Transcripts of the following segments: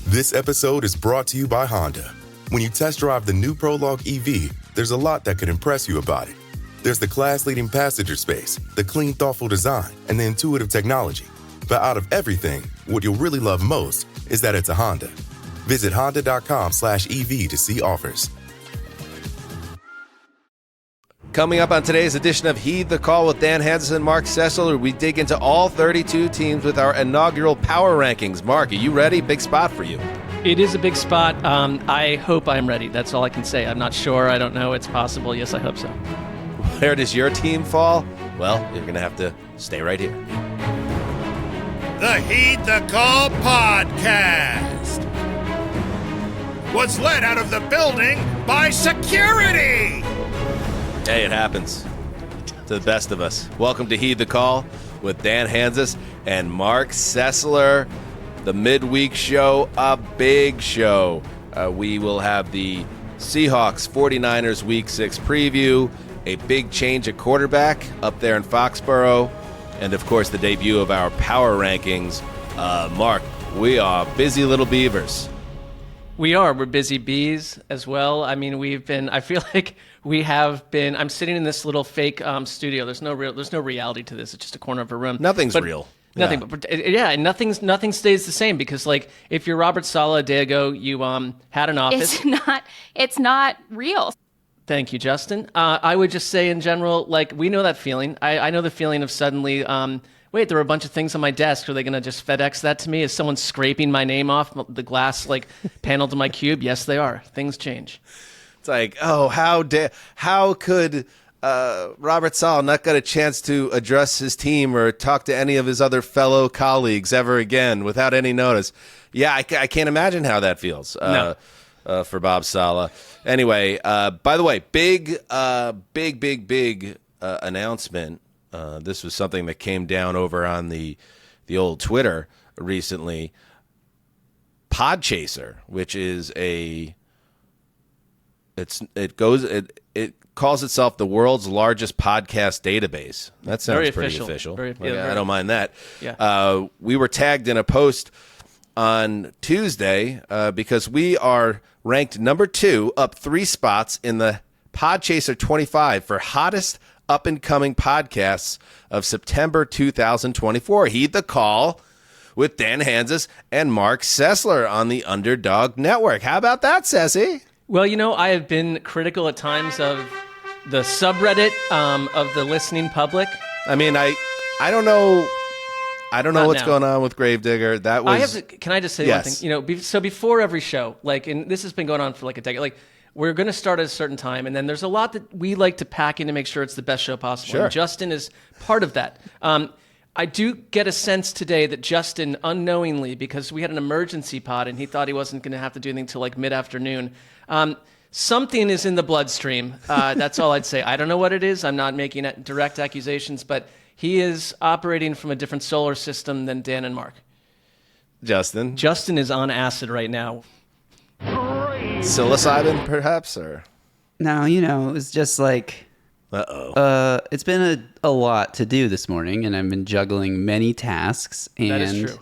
This episode is brought to you by Honda. When you test drive the new Prologue EV, there's a lot that could impress you about it. There's the class-leading passenger space, the clean, thoughtful design, and the intuitive technology. But out of everything, what you'll really love most is that it's a Honda. Visit honda.com/EV to see offers. Coming up on today's edition of Heed the Call with Dan Hanzus and Marc Sessler, we dig into all 32 teams with our inaugural power rankings. Marc, are you ready? Big spot for you. It is a big spot. I hope I'm ready. That's all I can say. I'm not sure. I don't know. It's possible. Yes, I hope so. Where does your team fall? Well, you're going to have to stay right here. The Heed the Call podcast was led out of the building by security. Hey, it happens to the best of us. Welcome to Heed the Call with Dan Hanzus and Marc Sessler. The midweek show, a big show. We will have the Seahawks 49ers Week 6 preview, a big change at quarterback up there in Foxborough, and, of course, the debut of our power rankings. Marc, we are busy little beavers. We're busy bees as well. I mean, I feel like we have been, I'm sitting in this little fake studio. There's no reality to this. It's just a corner of a room. Nothing's real. Nothing, and nothing stays the same because, like, if you're Robert Saleh a day ago, you had an office. It's not real. Thank you, Justin. I would just say in general, like, we know that feeling. I know the feeling of suddenly, wait, there were a bunch of things on my desk. Are they going to just FedEx that to me? Is someone scraping my name off the glass, like, panel to my cube? Yes, they are. Things change. It's like, oh, how could Robert Saleh not get a chance to address his team or talk to any of his other fellow colleagues ever again without any notice? Yeah, I can't imagine how that feels for Bob Saleh. Anyway, by the way, big announcement. This was something that came down over on the old Twitter recently. Podchaser, which is it calls itself the world's largest podcast database. That sounds pretty official. I don't mind that. Yeah. We were tagged in a post on Tuesday because we are ranked number 2, up 3 spots in the Podchaser 25 for hottest up-and-coming podcasts of September 2024. Heed the Call with Dan Hanzus and Marc Sessler on the Underdog Network. How about that, Sessy? Well, I have been critical at times of the subreddit of the listening public. I mean, I don't know. I don't know what's going on with Gravedigger. That was. Can I just say one thing? So before every show, like, and this has been going on for like a decade. Like, we're going to start at a certain time, and then there's a lot that we like to pack in to make sure it's the best show possible. Sure. And Justin is part of that. I do get a sense today that Justin, unknowingly, because we had an emergency pod and he thought he wasn't going to have to do anything till like mid-afternoon. Something is in the bloodstream. That's all I'd say. I don't know what it is. I'm not making direct accusations, but he is operating from a different solar system than Dan and Marc. Justin is on acid right now. Psilocybin, perhaps, or no? It was just like, it's been a lot to do this morning, and I've been juggling many tasks. And that is true.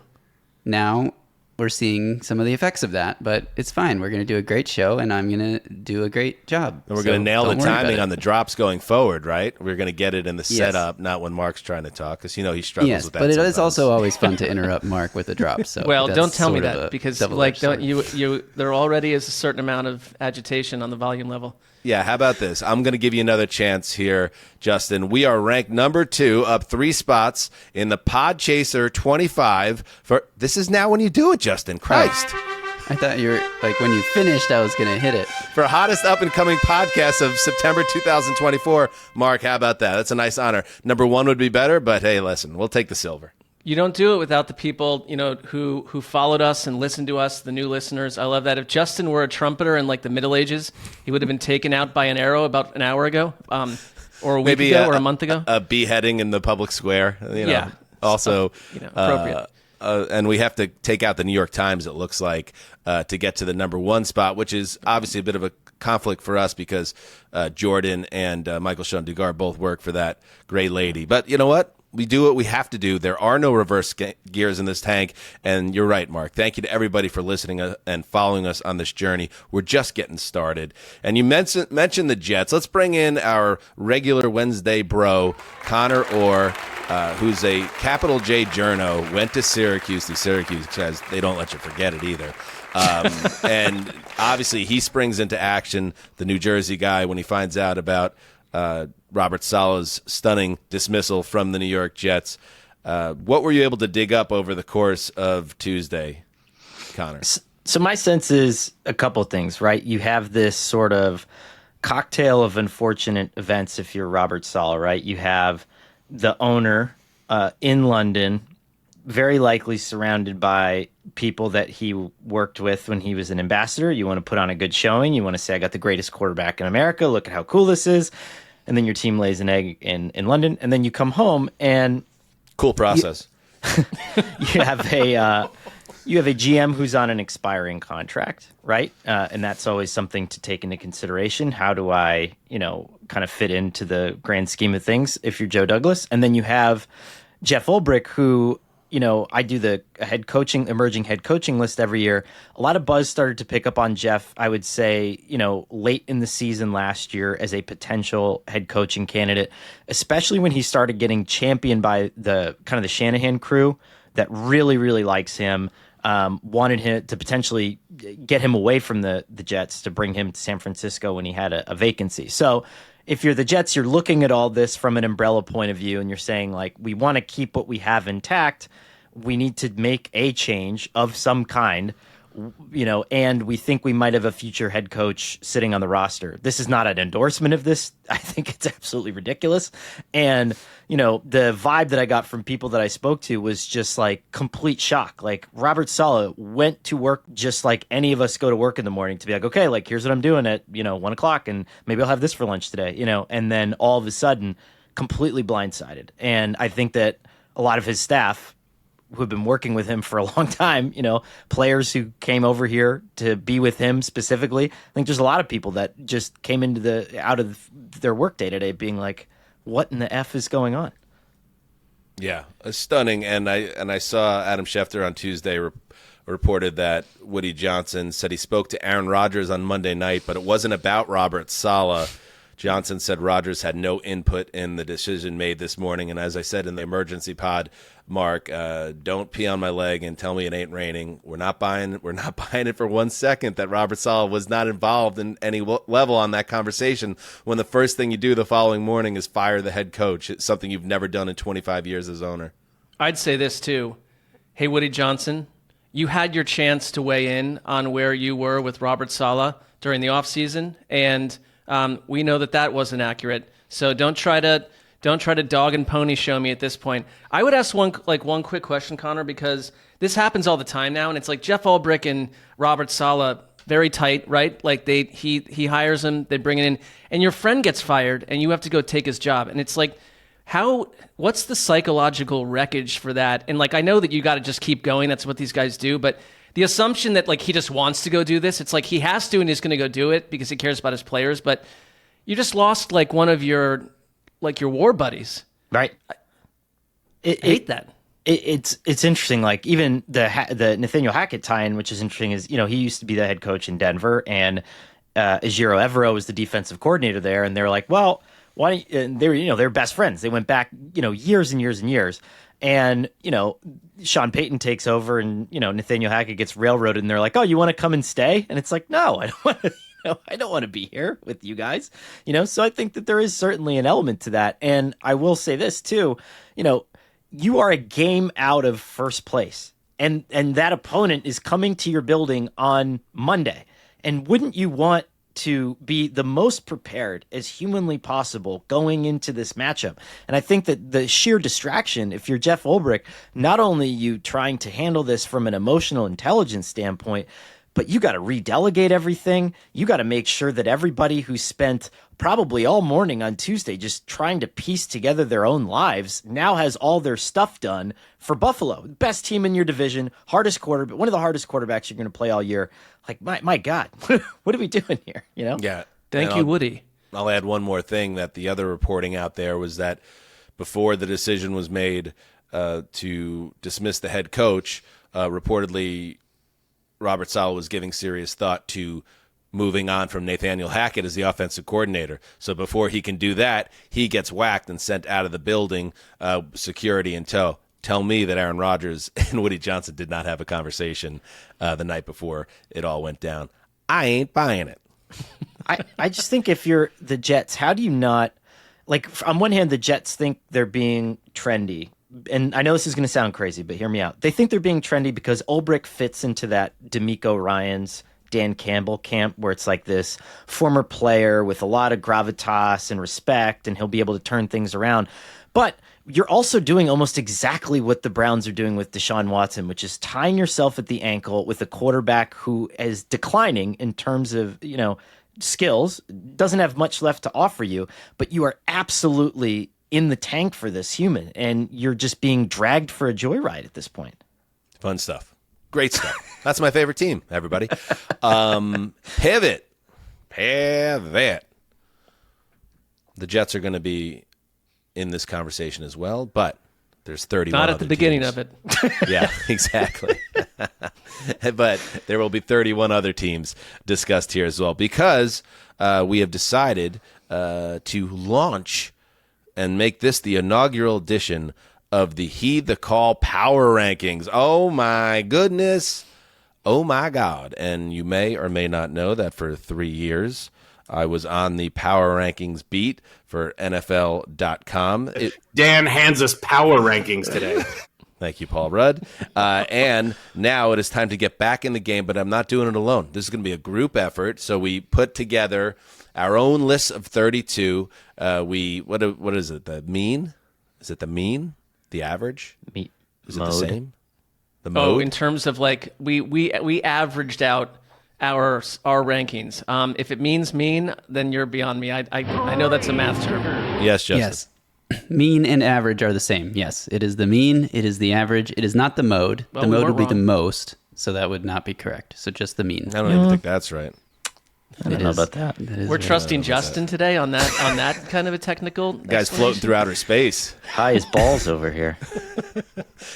Now we're seeing some of the effects of that, but it's fine. We're going to do a great show, and I'm going to do a great job. And we're going to nail the timing on the drops going forward, right? We're going to get it in the setup, not when Mark's trying to talk, because he struggles with that. But it sometimes. Is also always fun to interrupt Marc with a drop. So well, don't tell me that, because there already is a certain amount of agitation on the volume level. Yeah, how about this? I'm going to give you another chance here, Justin. We are ranked number 2, up 3 spots in the Podchaser 25. This is now when you do it, Justin. Christ. I thought you were, like, when you finished, I was going to hit it. For hottest up-and-coming podcast of September 2024. Marc, how about that? That's a nice honor. Number 1 would be better, but hey, listen, we'll take the silver. You don't do it without the people, who followed us and listened to us, the new listeners. I love that. If Justin were a trumpeter in like the Middle Ages, he would have been taken out by an arrow about an hour ago, or a week ago, or a month ago. A beheading in the public square. Yeah. Also, appropriate. And we have to take out the New York Times, it looks like, to get to the number 1 spot, which is obviously a bit of a conflict for us because Jordan and Michael Sean Dugar both work for that great lady. But you know what? we do what we have to do. There are no reverse gears in this tank. And you're right, Mark. Thank you to everybody for listening and following us on this journey. We're just getting started. And you mentioned the Jets. Let's bring in our regular Wednesday bro, Conor Orr, who's a capital J journo, went to Syracuse because they don't let you forget it either. And obviously he springs into action, the New Jersey guy, when he finds out about Robert Saleh's stunning dismissal from the New York Jets. What were you able to dig up over the course of Tuesday, Conor? So my sense is a couple things, right? You have this sort of cocktail of unfortunate events if you're Robert Saleh, right? You have the owner in London, very likely surrounded by people that he worked with when he was an ambassador. You want to put on a good showing. You want to say, I got the greatest quarterback in America. Look at how cool this is. And then your team lays an egg in London. And then you come home and... Cool process. You have a GM who's on an expiring contract, right? And that's always something to take into consideration. How do I, kind of fit into the grand scheme of things if you're Joe Douglas? And then you have Jeff Ulbrich, who... I do the emerging head coaching list every year. A lot of buzz started to pick up on Jeff, I would say, late in the season last year as a potential head coaching candidate, especially when he started getting championed by the kind of the Shanahan crew that really, really likes him, wanted him to potentially get him away from the Jets to bring him to San Francisco when he had a vacancy. So if you're the Jets, you're looking at all this from an umbrella point of view, and you're saying, like, we want to keep what we have intact. We need to make a change of some kind, and we think we might have a future head coach sitting on the roster. This is not an endorsement of this. I think it's absolutely ridiculous. And, the vibe that I got from people that I spoke to was just like complete shock. Like, Robert Saleh went to work just like any of us go to work in the morning to be like, okay, like, here's what I'm doing at, 1 o'clock, and maybe I'll have this for lunch today, and then all of a sudden completely blindsided. And I think that a lot of his staff who have been working with him for a long time, players who came over here to be with him specifically. I think there's a lot of people that just came out of their work day today being like, what in the F is going on? Yeah, stunning. And I saw Adam Schefter on Tuesday reported that Woody Johnson said he spoke to Aaron Rodgers on Monday night, but it wasn't about Robert Saleh. Johnson said Rodgers had no input in the decision made this morning. And as I said in the emergency pod, Mark, don't pee on my leg and tell me it ain't raining. We're not buying it for 1 second that Robert Saleh was not involved in any level on that conversation when the first thing you do the following morning is fire the head coach. It's something you've never done in 25 years as owner. I'd say this too. Hey, Woody Johnson, you had your chance to weigh in on where you were with Robert Saleh during the offseason, and we know that wasn't accurate. So don't try to dog and pony show me at this point. I would ask one quick question, Conor, because this happens all the time now, and it's like Jeff Ulbrich and Robert Saleh, very tight, right? Like he hires him, they bring it in, and your friend gets fired, and you have to go take his job, and it's like, what's the psychological wreckage for that? And like, I know that you got to just keep going. That's what these guys do, but the assumption that like he just wants to go do this, it's like he has to and he's going to go do it because he cares about his players. But you just lost like one of your war buddies, right? I hate that. It's interesting. Like even the Nathaniel Hackett tie-in, which is interesting, is he used to be the head coach in Denver, and Ejiro Evero was the defensive coordinator there, and they were like, well, why? And they were they're best friends. They went back years and years and years. And, Sean Payton takes over and, Nathaniel Hackett gets railroaded and they're like, oh, you want to come and stay? And it's like, no, I don't want to, I don't want to be here with you guys, So I think that there is certainly an element to that. And I will say this too, you are a game out of first place and that opponent is coming to your building on Monday. And wouldn't you want to be the most prepared as humanly possible going into this matchup? And I think that the sheer distraction, if you're Jeff Ulbrich, not only you trying to handle this from an emotional intelligence standpoint, but you got to redelegate everything. You got to make sure that everybody who spent probably all morning on Tuesday just trying to piece together their own lives now has all their stuff done for Buffalo. Best team in your division, one of the hardest quarterbacks you're going to play all year. Like, my God, what are we doing here? Yeah. Thank you, Woody. I'll add one more thing that the other reporting out there was that before the decision was made to dismiss the head coach, reportedly Robert Saleh was giving serious thought to moving on from Nathaniel Hackett as the offensive coordinator. So before he can do that, he gets whacked and sent out of the building, security in tow. Tell me that Aaron Rodgers and Woody Johnson did not have a conversation the night before it all went down. I ain't buying it. I just think if you're the Jets, how do you not, like, on one hand, the Jets think they're being trendy. And I know this is going to sound crazy, but hear me out. They think they're being trendy because Ulbrich fits into that D'Amico Ryans, Dan Campbell camp where it's like this former player with a lot of gravitas and respect, and he'll be able to turn things around. But you're also doing almost exactly what the Browns are doing with Deshaun Watson, which is tying yourself at the ankle with a quarterback who is declining in terms of, skills, doesn't have much left to offer you, but you are absolutely in the tank for this human, and you're just being dragged for a joyride at this point. Fun stuff. Great stuff. That's my favorite team, everybody. Pivot. The Jets are going to be in this conversation as well, but there's 31 Not at the beginning teams. of it. Yeah, exactly. But there will be 31 other teams discussed here as well, because we have decided to launch and make this the inaugural edition of the Heed the Call Power Rankings. Oh, my goodness. Oh, my God. And you may or may not know that for 3 years, I was on the Power Rankings beat for NFL.com. Dan hands us Power Rankings today. Thank you, Paul Rudd. And now it is time to get back in the game, but I'm not doing it alone. This is going to be a group effort. So we put together our own list of 32. What is it? The mean? Is it the mean? The average? Is it the same? The mode? Oh, in terms of like we averaged out our rankings. If it means mean, then you're beyond me. I know that's a math term. Yes, Justin. Yes. Mean and average are the same. Yes, it is the mean. It is the average. It is not the mode. Well, the mode would be the wrong. most, so that would not be correct. So just the mean. I don't even think that's right. I don't know about that. We're trusting Justin today on that kind of a technical Guy's floating through outer space. High as balls over here.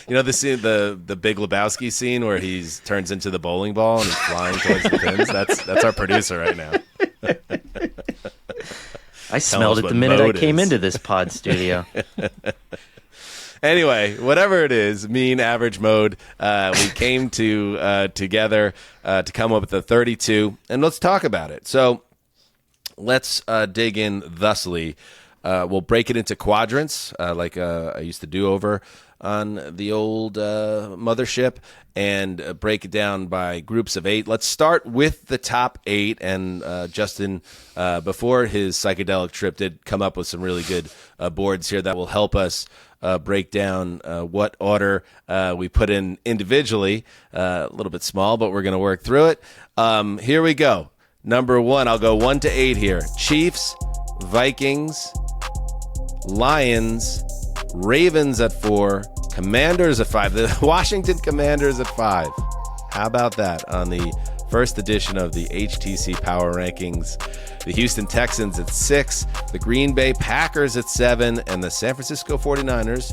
You know the scene, the Big Lebowski scene where he turns into the bowling ball and he's flying towards the pins? That's our producer right now. I smelled it the minute I came into this pod studio. Anyway, whatever it is, mean, average, mode, we came together to come up with the 32, and let's talk about it. So let's dig in thusly. We'll break it into quadrants, like I used to do over on the old mothership, and break it down by groups of 8. Let's start with the top 8, and Justin, before his psychedelic trip, did come up with some really good boards here that will help us break down what order we put in individually. A little bit small, but we're going to work through it. Here we go. Number 1, I'll go 1 to 8 here. Chiefs, Vikings, Lions, Ravens at 4, Commanders at 5. The Washington Commanders at 5. How about that on the first edition of the HTC Power Rankings? The Houston Texans at 6, the Green Bay Packers at 7, and the San Francisco 49ers,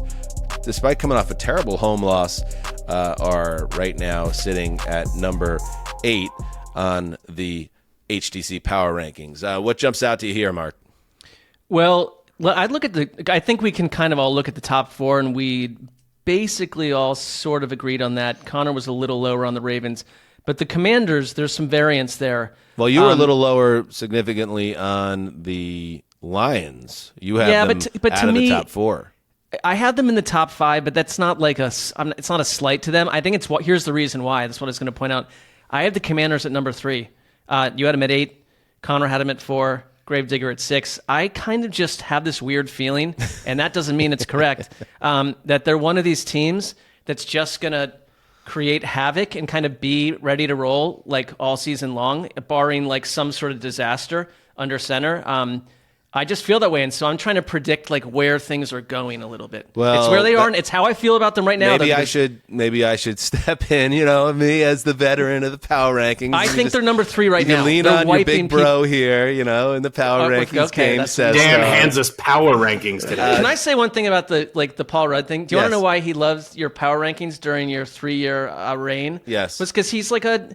despite coming off a terrible home loss, are right now sitting at number 8 on the HTC Power Rankings. What jumps out to you here, Mark? Well, I think we can kind of all look at the top 4, and we basically all sort of agreed on that. Connor was a little lower on the Ravens, but the Commanders, there's some variance there. Well, you were a little lower significantly on the Lions. You have them but out to of me, the top 4. I had them in the top 5, but that's not like it's not a slight to them. I think here's the reason why. That's what I was going to point out. I have the Commanders at number 3. You had them at 8. Connor had them at 4. Gravedigger at 6. I kind of just have this weird feeling, and that doesn't mean it's correct, that they're one of these teams that's just going to create havoc and kind of be ready to roll like all season long, barring like some sort of disaster under center. I just feel that way, and so I'm trying to predict like where things are going a little bit. Well, it's where they are, and it's how I feel about them right now. Maybe I should step in, me as the veteran of the power rankings. I think they're number 3 right now. You can lean on your big bro here, in the power rankings game. Dan Hanzus power rankings today. Can I say one thing about the Paul Rudd thing? Do you want to Yes. know why he loves your power rankings during your 3-year reign? Yes. It's because he's like a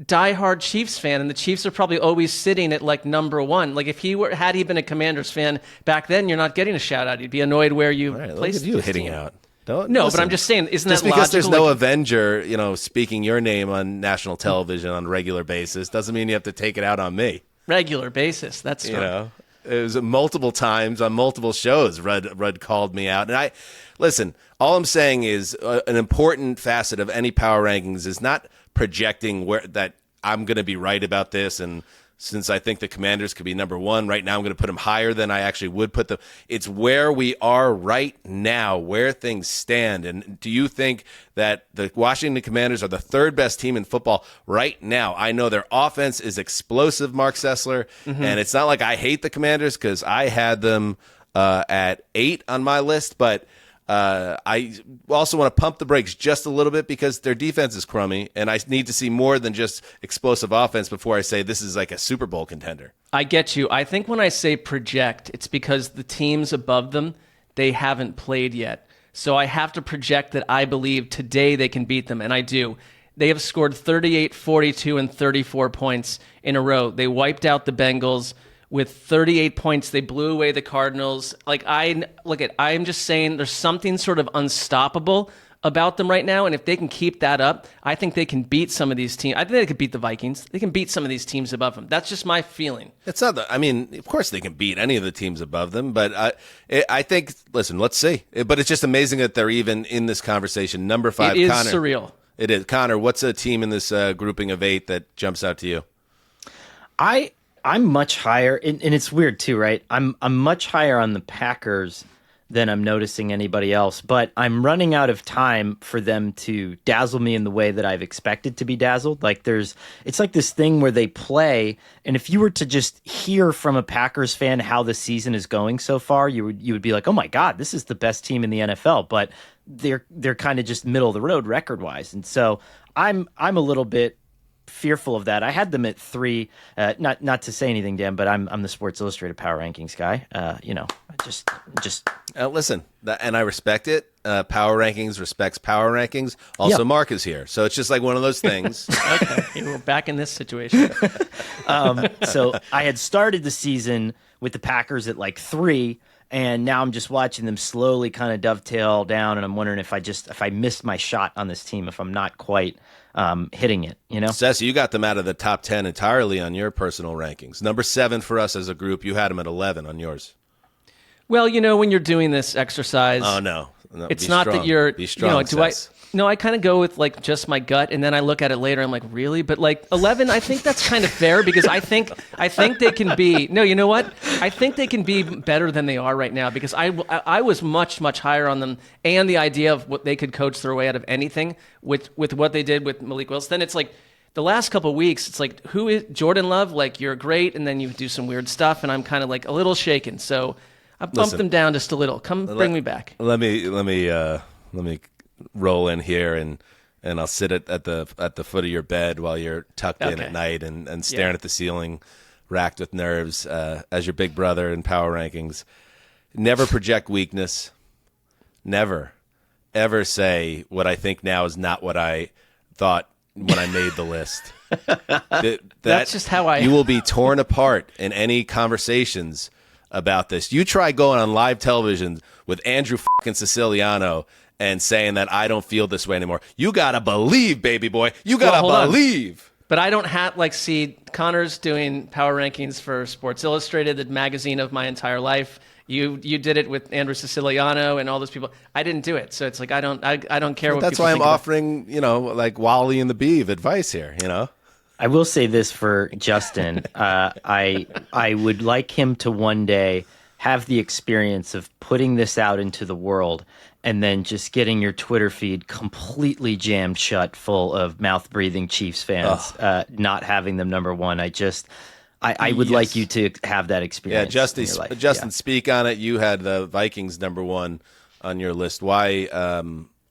diehard Chiefs fan, and the Chiefs are probably always sitting at like number 1. Like if had he been a Commanders fan back then, you're not getting a shout out. You'd be annoyed where you placed you this hitting team. out. No, listen, but I'm just saying, isn't just that because logical? there's no Avenger, speaking your name on national television on a regular basis doesn't mean you have to take it out on me. Regular basis. That's true. It was multiple times on multiple shows. Rudd called me out, and listen. All I'm saying is an important facet of any power rankings is not projecting that I'm going to be right about this, and since I think the Commanders could be number 1 right now, I'm going to put them higher than I actually would put them. It's where we are right now, where things stand. And do you think that the Washington Commanders are the 3rd best team in football right now? I know their offense is explosive, Marc Sessler, and it's not like I hate the Commanders because I had them at 8 on my list, but I also want to pump the brakes just a little bit because their defense is crummy, and I need to see more than just explosive offense before I say this is like a Super Bowl contender. I get you. I think when I say project, it's because the teams above them, they haven't played yet. So I have to project that I believe today they can beat them, and I do. They have scored 38, 42, and 34 points in a row. They wiped out the Bengals. With 38 points, they blew away the Cardinals. I'm just saying there's something sort of unstoppable about them right now, and if they can keep that up, I think they can beat some of these teams. I think they could beat the Vikings. They can beat some of these teams above them. That's just my feeling. It's not of course they can beat any of the teams above them, but I think, listen, let's see. But it's just amazing that they're even in this conversation. Number 5, it is Connor. surreal. It is. Connor, what's a team in this grouping of 8 that jumps out to you? I'm much higher, and it's weird too, right? I'm much higher on the Packers than I'm noticing anybody else, but I'm running out of time for them to dazzle me in the way that I've expected to be dazzled. It's like this thing where they play, and if you were to just hear from a Packers fan how the season is going so far, you would be like, oh my God, this is the best team in the NFL, but they're kind of just middle of the road record wise, and so I'm a little bit fearful of that. I had them at 3. Not to say anything, Dan, but I'm the Sports Illustrated power rankings guy. Just listen, and I respect it. Power rankings respects power rankings. Also, Yep. Mark is here, so it's just like one of those things. Okay, we're back in this situation. So I had started the season with the Packers at 3. And now I'm just watching them slowly kind of dovetail down, and I'm wondering if I missed my shot on this team, if I'm not quite hitting it, Sess, you got them out of the top 10 entirely on your personal rankings. Number 7 for us as a group. You had them at 11 on yours. Well, when you're doing this exercise, Oh no, it's not that you're. Be strong. Sess. I kind of go with just my gut, and then I look at it later. I'm like, really? But 11, I think that's kind of fair because I think they can be. No, you know what? I think they can be better than they are right now because I was much higher on them, and the idea of what they could coach their way out of anything with what they did with Malik Willis. Then it's like the last couple of weeks, it's like, who is Jordan Love? You're great, and then you do some weird stuff, and I'm kind of a little shaken. So I bumped them down just a little. Bring me back. Let me roll in here and I'll sit at the foot of your bed while you're tucked in at night and staring at the ceiling, racked with nerves, as your big brother in power rankings. Never project weakness. Never, ever say what I think now is not what I thought when I made the list. That's just how I. You will be torn apart in any conversations about this. You try going on live television with Andrew fucking Siciliano and saying that I don't feel this way anymore. You gotta believe, baby boy. You gotta believe. But I don't have see Connor's doing power rankings for Sports Illustrated, the magazine of my entire life. You did it with Andrew Siciliano and all those people. I didn't do it, so it's I don't care what. That's people why I'm think offering Wally and the Beeve advice here. I will say this for Justin. I would like him to one day have the experience of putting this out into the world and then just getting your Twitter feed completely jammed shut full of mouth-breathing Chiefs fans, not having them number 1. I would like you to have that experience. Yeah, Justin, in your life. Justin, speak on it. You had the Vikings number 1 on your list. Why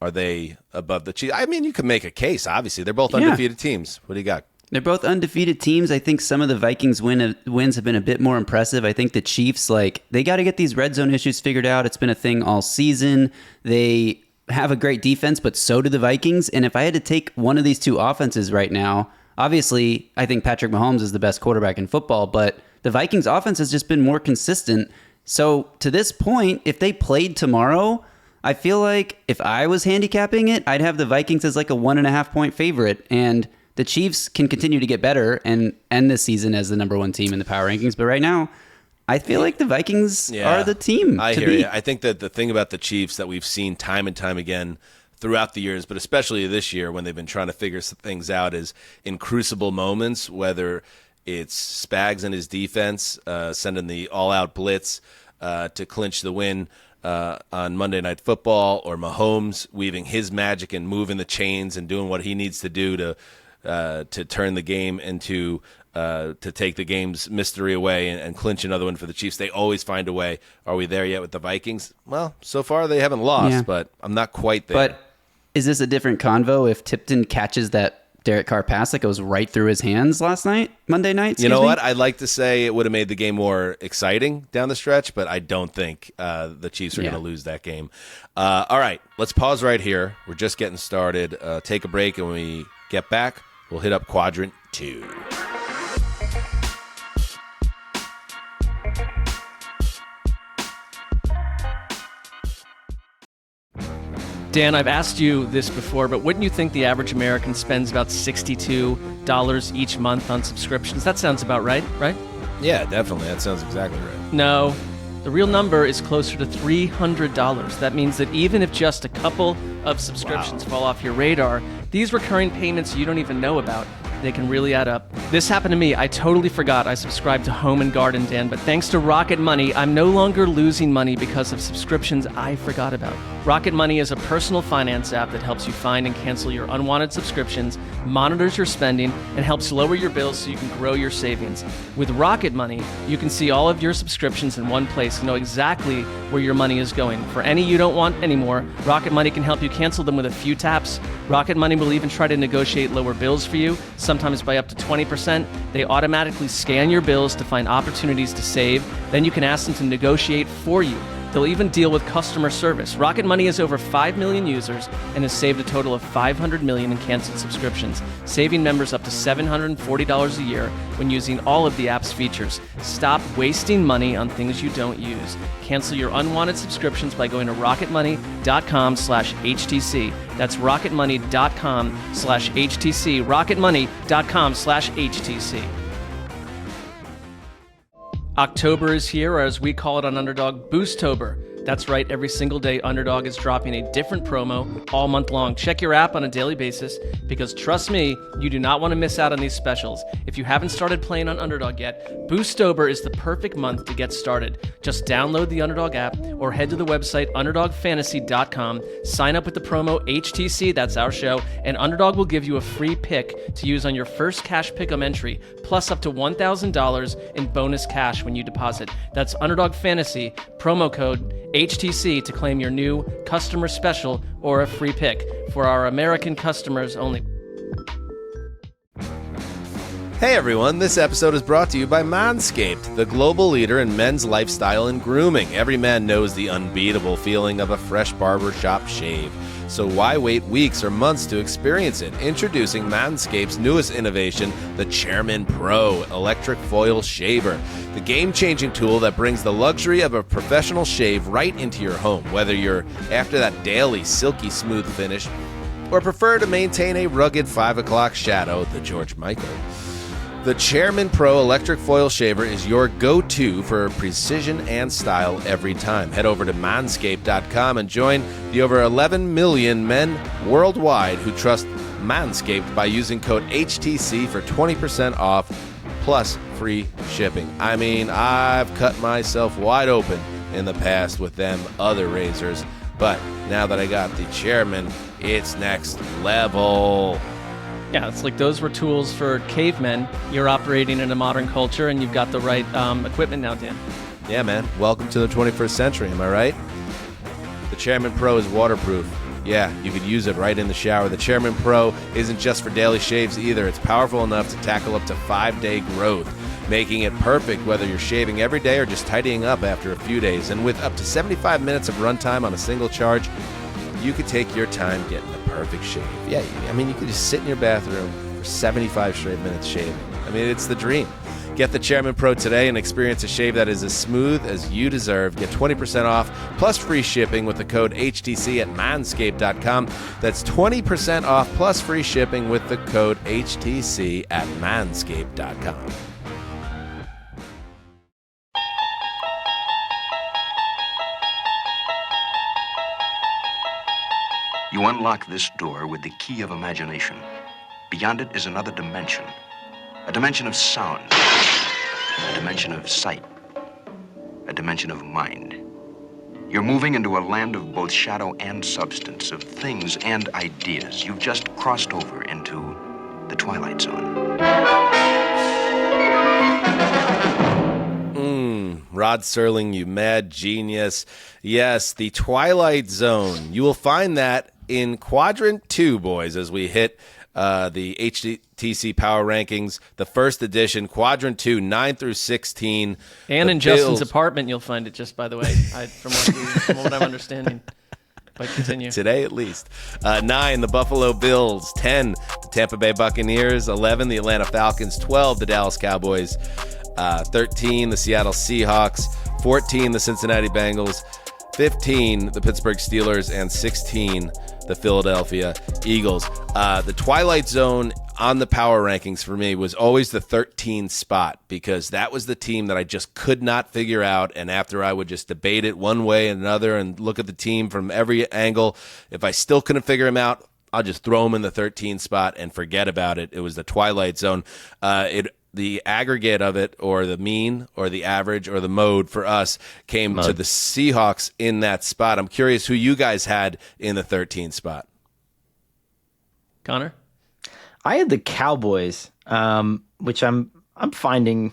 are they above the Chiefs? I mean, you can make a case, obviously. They're both undefeated teams. What do you got? They're both undefeated teams. I think some of the Vikings wins have been a bit more impressive. I think the Chiefs, they got to get these red zone issues figured out. It's been a thing all season. They have a great defense, but so do the Vikings. And if I had to take one of these two offenses right now, obviously, I think Patrick Mahomes is the best quarterback in football, but the Vikings offense has just been more consistent. So to this point, if they played tomorrow, I feel like if I was handicapping it, I'd have the Vikings as like a 1.5 point favorite. And the Chiefs can continue to get better and end this season as the number 1 team in the power rankings. But right now, I feel like the Vikings are the team. I hear you. I think that the thing about the Chiefs that we've seen time and time again throughout the years, but especially this year when they've been trying to figure things out, is in crucible moments, whether it's Spags and his defense sending the all-out blitz to clinch the win on Monday Night Football, or Mahomes weaving his magic and moving the chains and doing what he needs to do to turn the game into to take the game's mystery away and clinch another one for the Chiefs. They always find a way. Are we there yet with the Vikings? Well, so far they haven't lost, but I'm not quite there. But is this a different convo if Tipton catches that Derek Carr pass that goes right through his hands Monday night? You know what? I'd like to say it would have made the game more exciting down the stretch, but I don't think the Chiefs are going to lose that game. All right, let's pause right here. We're just getting started. Take a break, and when we get back, we'll hit up Quadrant 2. Dan, I've asked you this before, but wouldn't you think the average American spends about $62 each month on subscriptions? That sounds about right? Yeah, definitely. That sounds exactly right. No, the real number is closer to $300. That means that even if just a couple of subscriptions fall off your radar, these recurring payments you don't even know about, they can really add up. This happened to me. I totally forgot I subscribed to Home and Garden, Dan, but thanks to Rocket Money, I'm no longer losing money because of subscriptions I forgot about. Rocket Money is a personal finance app that helps you find and cancel your unwanted subscriptions, monitors your spending, and helps lower your bills so you can grow your savings. With Rocket Money, you can see all of your subscriptions in one place and know exactly where your money is going. For any you don't want anymore, Rocket Money can help you cancel them with a few taps. Rocket Money will even try to negotiate lower bills for you, sometimes by up to 20%. They automatically scan your bills to find opportunities to save. Then you can ask them to negotiate for you. They'll even deal with customer service. Rocket Money has over 5 million users and has saved a total of $500 million in canceled subscriptions, saving members up to $740 a year when using all of the app's features. Stop wasting money on things you don't use. Cancel your unwanted subscriptions by going to rocketmoney.com/HTC. That's rocketmoney.com/HTC. rocketmoney.com/HTC. October is here, or as we call it on Underdog, Boostober. That's right, every single day Underdog is dropping a different promo all month long. Check your app on a daily basis because trust me, you do not want to miss out on these specials. If you haven't started playing on Underdog yet, Boostober is the perfect month to get started. Just download the Underdog app or head to the website underdogfantasy.com, sign up with the promo HTC, that's our show, and Underdog will give you a free pick to use on your first cash pick'em entry, plus up to $1,000 in bonus cash when you deposit. That's Underdog Fantasy, promo code HTC to claim your new customer special or a free pick for our American customers only. Hey everyone, this episode is brought to you by Manscaped, the global leader in men's lifestyle and grooming. Every man knows the unbeatable feeling of a fresh barbershop shave. So why wait weeks or months to experience it? Introducing Manscaped's newest innovation, the Chairman Pro Electric Foil Shaver. The game-changing tool that brings the luxury of a professional shave right into your home, whether you're after that daily silky smooth finish or prefer to maintain a rugged 5 o'clock shadow, the George Michael. The Chairman Pro Electric Foil Shaver is your go-to for precision and style every time. Head over to manscaped.com and join the over 11 million men worldwide who trust Manscaped by using code HTC for 20% off plus free shipping. I mean, I've cut myself wide open in the past with them other razors, but now that I got the Chairman, it's next level. Yeah, it's like those were tools for cavemen. You're operating in a modern culture, and you've got the right equipment now, Dan. Yeah, man. Welcome to the 21st century, am I right? The Chairman Pro is waterproof. Yeah, you could use it right in the shower. The Chairman Pro isn't just for daily shaves either. It's powerful enough to tackle up to 5-day growth, making it perfect whether you're shaving every day or just tidying up after a few days. And with up to 75 minutes of runtime on a single charge, you could take your time getting the perfect shave. Yeah, I mean, you could just sit in your bathroom for 75 straight minutes shaving. I mean, it's the dream. Get the Chairman Pro today and experience a shave that is as smooth as you deserve. Get 20% off plus free shipping with the code HTC at manscaped.com. That's 20% off plus free shipping with the code HTC at manscaped.com. You unlock this door with the key of imagination. Beyond it is another dimension. A dimension of sound. A dimension of sight. A dimension of mind. You're moving into a land of both shadow and substance, of things and ideas. You've just crossed over into the Twilight Zone. Rod Serling, you mad genius. Yes, the Twilight Zone. You will find that in Quadrant 2, boys, as we hit the HTC Power Rankings, the first edition, Quadrant 2, 9 through 16. And in Bills. Justin's apartment, you'll find it, just by the way, from what I'm understanding. But continue. Today, at least. 9, the Buffalo Bills. 10, the Tampa Bay Buccaneers. 11, the Atlanta Falcons. 12, the Dallas Cowboys. 13, the Seattle Seahawks. 14, the Cincinnati Bengals. 15, the Pittsburgh Steelers. And 16, the Philadelphia Eagles. The Twilight Zone on the power rankings for me was always the 13 spot, because that was the team that I just could not figure out. And after I would just debate it one way and another and look at the team from every angle, if I still couldn't figure them out, I'll just throw them in the 13 spot and forget about it. It was the Twilight Zone. The aggregate of it, or the mean, or the average, or the mode for us came to the Seahawks in that spot. I'm curious who you guys had in the 13 spot. Connor? I had the Cowboys, which I'm finding.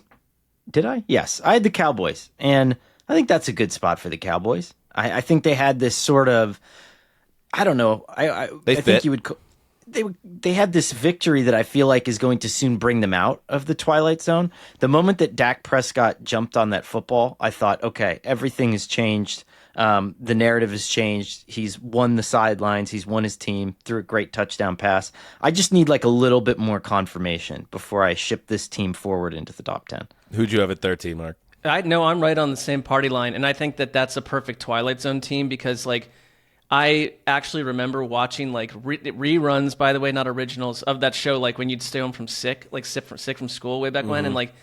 Did I? Yes, I had the Cowboys, and I think that's a good spot for the Cowboys. I think they had this sort of, I don't know. I think you would. They had this victory that I feel like is going to soon bring them out of the Twilight Zone. The moment that Dak Prescott jumped on that football, I thought, okay, everything has changed. The narrative has changed. He's won the sidelines. He's won his team through a great touchdown pass. I just need like a little bit more confirmation before I ship this team forward into the top 10. Who'd you have at 13, Mark? I know I'm right on the same party line, and I think that that's a perfect Twilight Zone team, because like I actually remember watching like reruns, by the way, not originals, of that show, like when you'd stay home from sick from school way back when, and like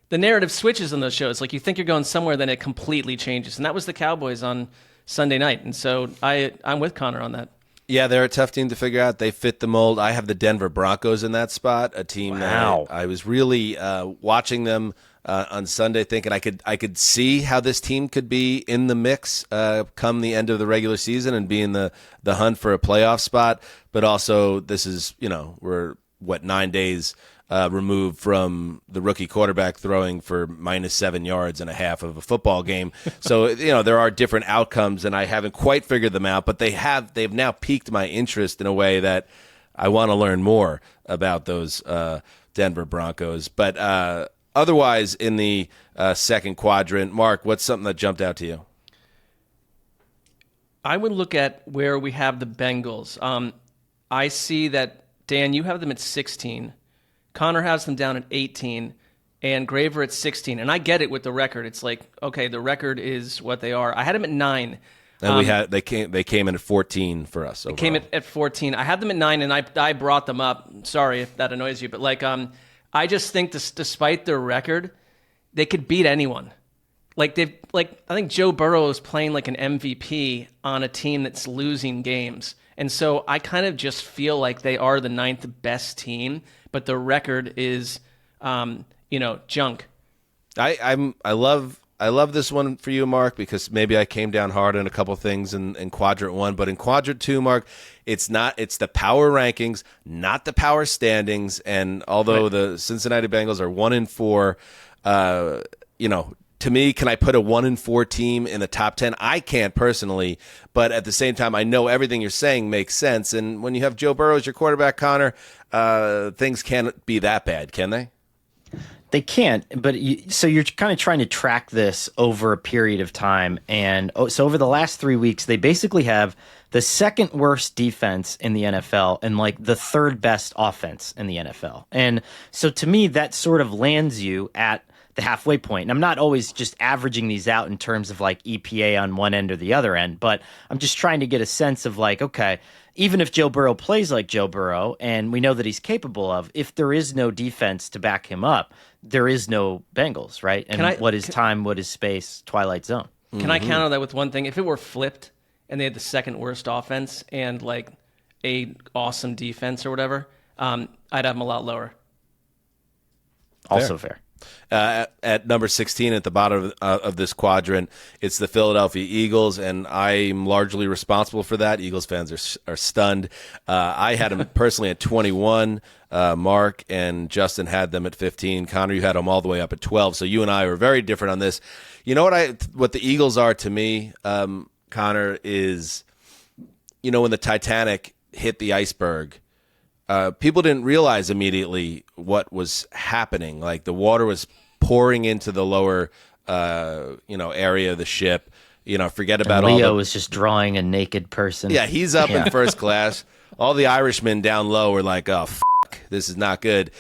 the narrative switches in those shows. Like you think you're going somewhere, then it completely changes. And that was the Cowboys on Sunday night. And so I'm with Connor on that. Yeah, they're a tough team to figure out. They fit the mold. I have the Denver Broncos in that spot, a team that I was really watching them on Sunday, thinking I could see how this team could be in the mix come the end of the regular season and be in the hunt for a playoff spot. But also, this is, we're 9 days removed from the rookie quarterback throwing for -7 yards and a half of a football game. So, there are different outcomes, and I haven't quite figured them out, but they've now piqued my interest in a way that I want to learn more about those Denver Broncos. But otherwise, in the second quadrant, Mark, what's something that jumped out to you? I would look at where we have the Bengals. I see that, Dan, you have them at 16. Connor has them down at 18, and Graver at 16. And I get it with the record. It's like, okay, the record is what they are. I had them at 9. And they came in at 14 for us. Overall. They came at 14. I had them at 9, and I brought them up. Sorry if that annoys you, but I just think despite their record, they could beat anyone. I think Joe Burrow is playing like an MVP on a team that's losing games. And so I kind of just feel like they are the 9th best team, but the record is, junk. I love I love this one for you, Mark, because maybe I came down hard on a couple things in Quadrant 1, but in Quadrant 2, Mark, it's the power rankings, not the power standings. And although the Cincinnati Bengals are 1-4, to me, can I put a 1-4 team in the top 10? I can't personally, but at the same time, I know everything you're saying makes sense. And when you have Joe Burrow as your quarterback, Connor, things can't be that bad, can they? They can't, but so you're kind of trying to track this over a period of time. And so over the last 3 weeks, they basically have the second worst defense in the NFL and like the third best offense in the NFL. And so to me, that sort of lands you at the halfway point. And I'm not always just averaging these out in terms of like EPA on one end or the other end, but I'm just trying to get a sense of like, okay, even if Joe Burrow plays like Joe Burrow, and we know that he's capable of, if there is no defense to back him up, there is no Bengals, right? And what is time, what is space, Twilight Zone. Can I counter that with one thing? If it were flipped and they had the second worst offense and like a awesome defense or whatever, I'd have them a lot lower. Also fair. At number 16 at the bottom of this quadrant, it's the Philadelphia Eagles, and I'm largely responsible for that. Eagles fans are stunned. I had them personally at 21. Mark and Justin had them at 15. Connor, you had them all the way up at 12. So you and I were very different on this. You know what the Eagles are to me, Connor, is, when the Titanic hit the iceberg, people didn't realize immediately what was happening. Like the water was pouring into the lower, area of the ship. Forget about and Leo was just drawing a naked person. Yeah, he's up in first class. All the Irishmen down low were like, "Oh, this is not good."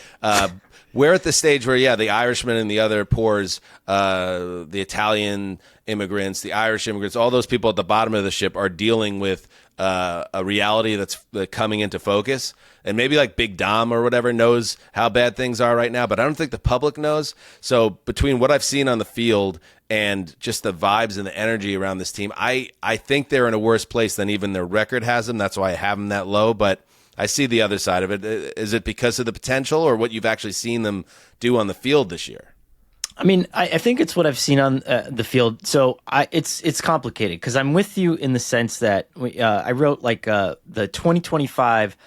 We're at the stage where, the Irishmen and the other poors, the Italian immigrants, the Irish immigrants, all those people at the bottom of the ship are dealing with a reality that's coming into focus. And maybe like Big Dom or whatever knows how bad things are right now, but I don't think the public knows. So between what I've seen on the field and just the vibes and the energy around this team, I think they're in a worse place than even their record has them. That's why I have them that low, but I see the other side of it. Is it because of the potential or what you've actually seen them do on the field this year? I mean, I think it's what I've seen on the field. So it's complicated because I'm with you in the sense that I wrote like the 2025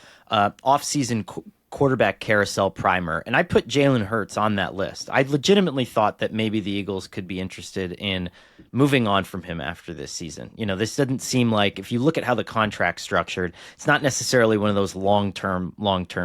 off-season quarterback carousel primer, and I put Jalen Hurts on that list. I legitimately thought that maybe the Eagles could be interested in moving on from him after this season. This doesn't seem like, if you look at how the contract's structured, it's not necessarily one of those long-term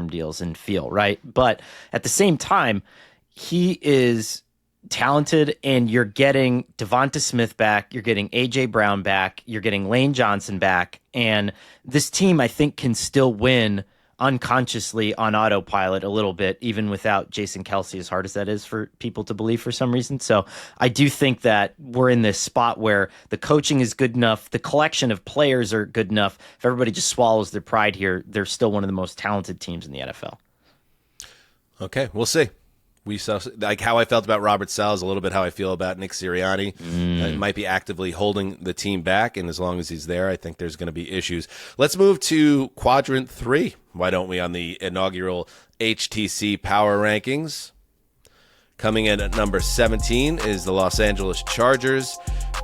deals and feel, right? But at the same time, he is talented, and you're getting Devonta Smith back, you're getting A.J. Brown back, you're getting Lane Johnson back, and this team, I think, can still win unconsciously on autopilot a little bit, even without Jason Kelce, as hard as that is for people to believe for some reason. So I do think that we're in this spot where the coaching is good enough, the collection of players are good enough. If everybody just swallows their pride here, they're still one of the most talented teams in the NFL. Okay, we'll see. We saw, like, how I felt about Robert Saleh is a little bit how I feel about Nick Sirianni. It might be actively holding the team back, and as long as he's there, I think there's going to be issues. Let's move to Quadrant 3. Why don't we, on the inaugural HTC Power Rankings? Coming in at number 17 is the Los Angeles Chargers,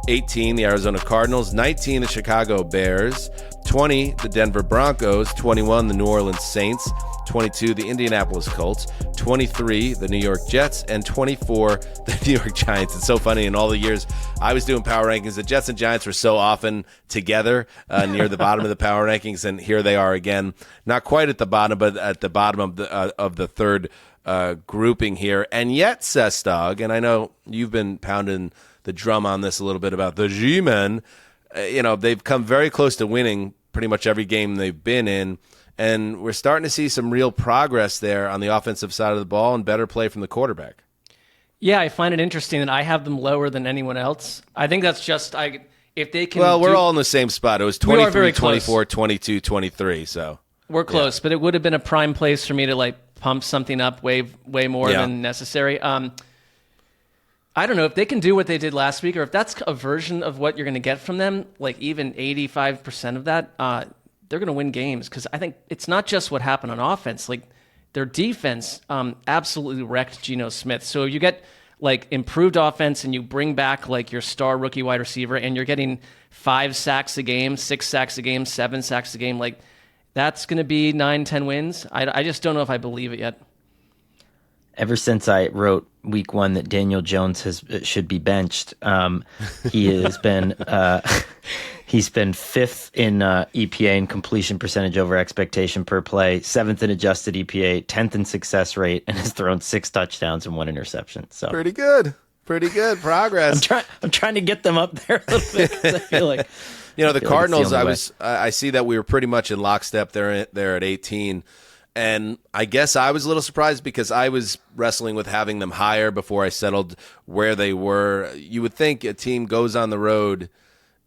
18, the Arizona Cardinals, 19, the Chicago Bears, 20, the Denver Broncos, 21, the New Orleans Saints, 22, the Indianapolis Colts, 23, the New York Jets, and 24, the New York Giants. It's so funny. In all the years I was doing power rankings, the Jets and Giants were so often together near the bottom of the power rankings, and here they are again. Not quite at the bottom, but at the bottom of the third grouping here. And yet, Sestog, and I know you've been pounding the drum on this a little bit about the G-Men, they've come very close to winning pretty much every game they've been in. And we're starting to see some real progress there on the offensive side of the ball and better play from the quarterback. Yeah, I find it interesting that I have them lower than anyone else. I think that's just if they can. Well, we're all in the same spot. It was 23, 24, 22, 23. So we're close, but it would have been a prime place for me to pump something up way more than necessary. I don't know if they can do what they did last week, or if that's a version of what you're going to get from them, like even 85% of that. They're going to win games, because I think it's not just what happened on offense. Like, their defense absolutely wrecked Geno Smith. So you get like improved offense and you bring back like your star rookie wide receiver and you're getting 5 sacks a game, 6 sacks a game, 7 sacks a game, like that's going to be 9-10 wins. I just don't know if I believe it yet. Ever since I wrote week 1 that Daniel Jones should be benched, he has been he's been 5th in EPA and completion percentage over expectation per play, 7th in adjusted EPA, 10th in success rate, and has thrown 6 touchdowns and 1 interception. So pretty good progress. I'm trying to get them up there a little bit because I feel like the Cardinals. I see that we were pretty much in lockstep there at 18. And I guess I was a little surprised because I was wrestling with having them higher before I settled where they were. You would think a team goes on the road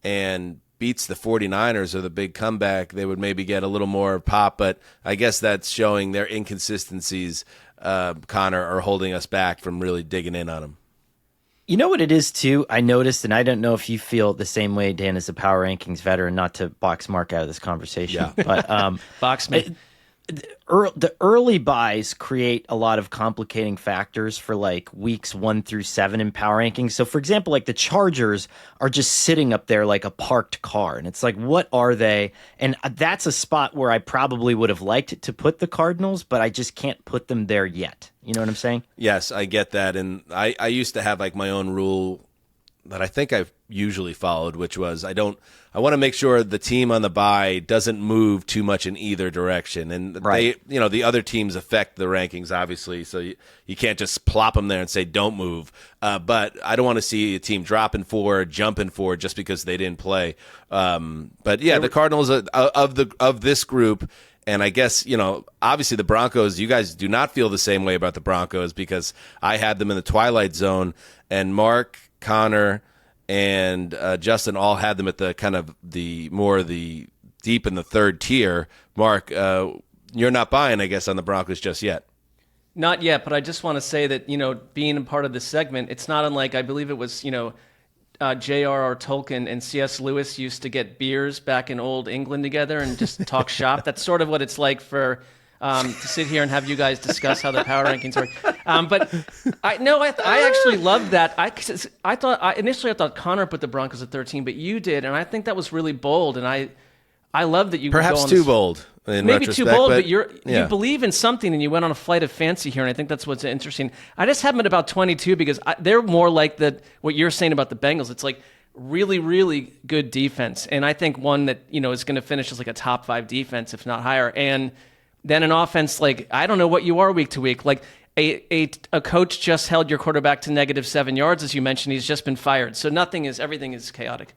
and beats the 49ers or the big comeback, they would maybe get a little more pop, but I guess that's showing their inconsistencies, Conor, are holding us back from really digging in on them. You know what it is, too? I noticed, and I don't know if you feel the same way, Dan, as a Power Rankings veteran, not to box Mark out of this conversation, but box me. The early buys create a lot of complicating factors for like weeks 1 through 7 in power rankings. So, for example, like the Chargers are just sitting up there like a parked car, and it's like, what are they? And that's a spot where I probably would have liked to put the Cardinals, but I just can't put them there yet. You know what I'm saying? Yes, I get that, and I used to have like my own rule that I think I've usually followed, which was I want to make sure the team on the bye doesn't move too much in either direction. And right. the other teams affect the rankings, obviously, so you can't just plop them there and say don't move. But I don't want to see a team dropping 4, jumping 4 just because they didn't play. But yeah, the Cardinals of this group. And I guess, obviously the Broncos, you guys do not feel the same way about the Broncos because I had them in the twilight zone, and Mark, Conor, and Justin all had them at the kind of the deep in the third tier. Mark, you're not buying, I guess, on the Broncos just yet. Not yet, but I just want to say that, being a part of this segment, it's not unlike, I believe it was, J.R.R. Tolkien and C.S. Lewis used to get beers back in old England together and just talk shop. That's sort of what it's like for to sit here and have you guys discuss how the power rankings work. But I actually loved that. Initially I thought Conor put the Broncos at 13, but you did, and I think that was really bold. And I love that you perhaps go on too bold. Maybe too bold, but you believe in something, and you went on a flight of fancy here, and I think that's what's interesting. I just have them at about 22 because they're more like what you're saying about the Bengals. It's like really, really good defense, and I think one that is going to finish as like a top 5 defense, if not higher. And then an offense like I don't know what you are week to week. Like a coach just held your quarterback to -7 yards, as you mentioned. He's just been fired, so everything is chaotic.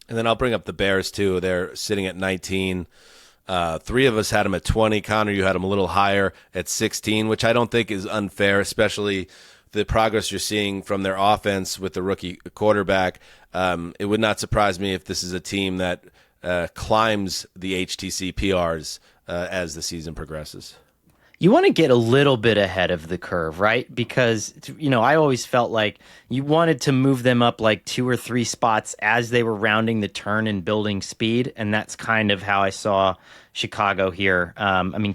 And then I'll bring up the Bears, too. They're sitting at 19. 3 of us had them at 20. Conor, you had them a little higher at 16, which I don't think is unfair, especially the progress you're seeing from their offense with the rookie quarterback. It would not surprise me if this is a team that climbs the HTC PRs as the season progresses. You want to get a little bit ahead of the curve, right? Because, I always felt like you wanted to move them up like 2 or 3 spots as they were rounding the turn and building speed. And that's kind of how I saw Chicago here.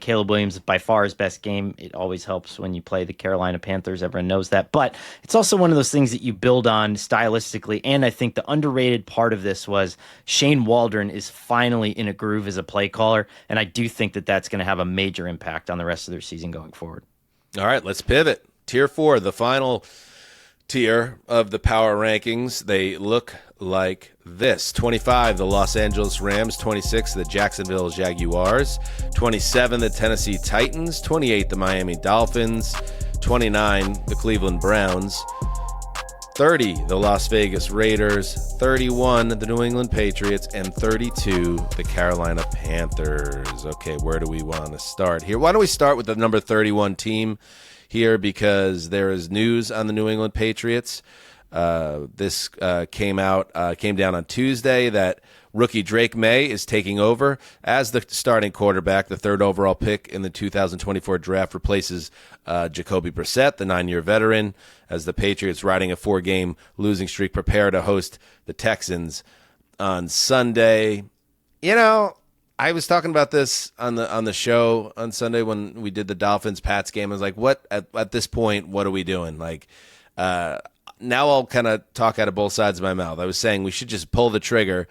Caleb Williams, by far his best game. It always helps when you play the Carolina Panthers. Everyone knows that. But it's also one of those things that you build on stylistically. And I think the underrated part of this was Shane Waldron is finally in a groove as a play caller. And I do think that that's going to have a major impact on the rest of their season going forward. All right, let's pivot. Tier 4, the final tier of the power rankings. They look like this: 25, the Los Angeles Rams; 26, the Jacksonville Jaguars; 27, the Tennessee Titans; 28, the Miami Dolphins; 29, the Cleveland Browns; 30, the Las Vegas Raiders; 31, the New England Patriots; and 32, the Carolina Panthers. Okay, where do we want to start here? Why don't we start with the number 31 team here, because there is news on the New England Patriots. This came down on Tuesday that rookie Drake Maye is taking over as the starting quarterback. The 3rd overall pick in the 2024 draft replaces Jacoby Brissett, the 9-year veteran, as the Patriots, riding a 4-game losing streak, prepare to host the Texans on Sunday. I was talking about this on the show on Sunday when we did the Dolphins-Pats game. I was like, what at this point, what are we doing? Like, now I'll kind of talk out of both sides of my mouth. I was saying we should just pull the trigger.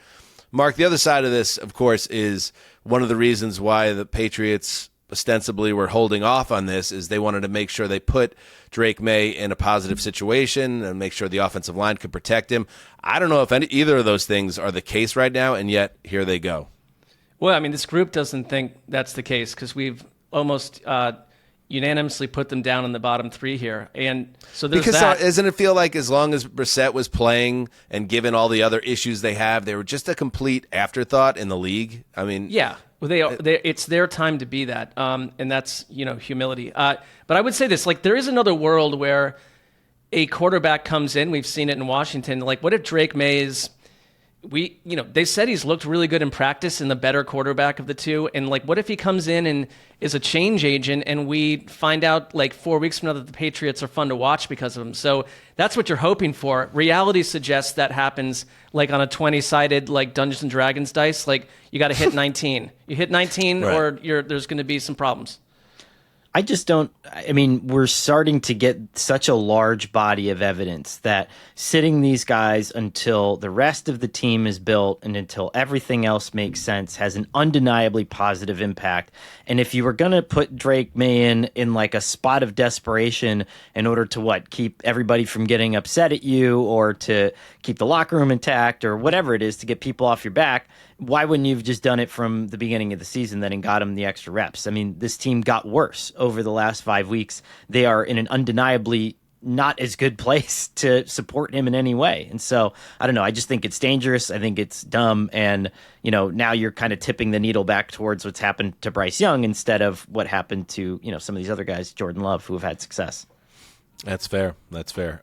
Mark, the other side of this, of course, is one of the reasons why the Patriots ostensibly were holding off on this is they wanted to make sure they put Drake Maye in a positive situation and make sure the offensive line could protect him. I don't know if either of those things are the case right now, and yet here they go. Well, I mean, this group doesn't think that's the case because we've almost unanimously put them down in the bottom three here. And so there's that. Doesn't it feel like as long as Brissett was playing and given all the other issues they have, they were just a complete afterthought in the league? I mean, yeah. Well, it's their time to be that, and that's humility. But I would say this: like, there is another world where a quarterback comes in. We've seen it in Washington. Like, what if Drake Maye is? They said he's looked really good in practice and the better quarterback of the two. And like, what if he comes in and is a change agent and we find out like 4 weeks from now that the Patriots are fun to watch because of him? So that's what you're hoping for. Reality suggests that happens like on a 20-sided like Dungeons and Dragons dice. Like you got to hit 19. You hit 19 right. or there's going to be some problems. I just don't. I mean, we're starting to get such a large body of evidence that sitting these guys until the rest of the team is built and until everything else makes sense has an undeniably positive impact. And if you were going to put Drake Maye in like a spot of desperation in order to keep everybody from getting upset at you or to keep the locker room intact or whatever it is to get people off your back, why wouldn't you have just done it from the beginning of the season then and got him the extra reps? I mean, this team got worse over the last 5 weeks. They are in an undeniably not as good place to support him in any way. And so, I don't know. I just think it's dangerous. I think it's dumb. And, now you're kind of tipping the needle back towards what's happened to Bryce Young instead of what happened to, some of these other guys, Jordan Love, who have had success. That's fair.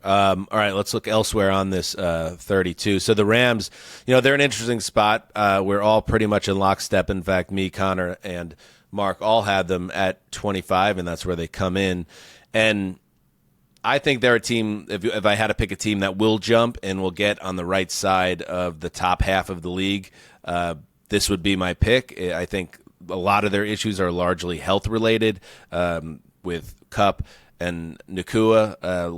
All right, let's look elsewhere on this 32. So the Rams, they're an interesting spot. We're all pretty much in lockstep. In fact, me, Connor, and Mark all had them at 25, and that's where they come in. And I think they're a team, if I had to pick a team that will jump and will get on the right side of the top half of the league, this would be my pick. I think a lot of their issues are largely health-related with Kupp and Nakua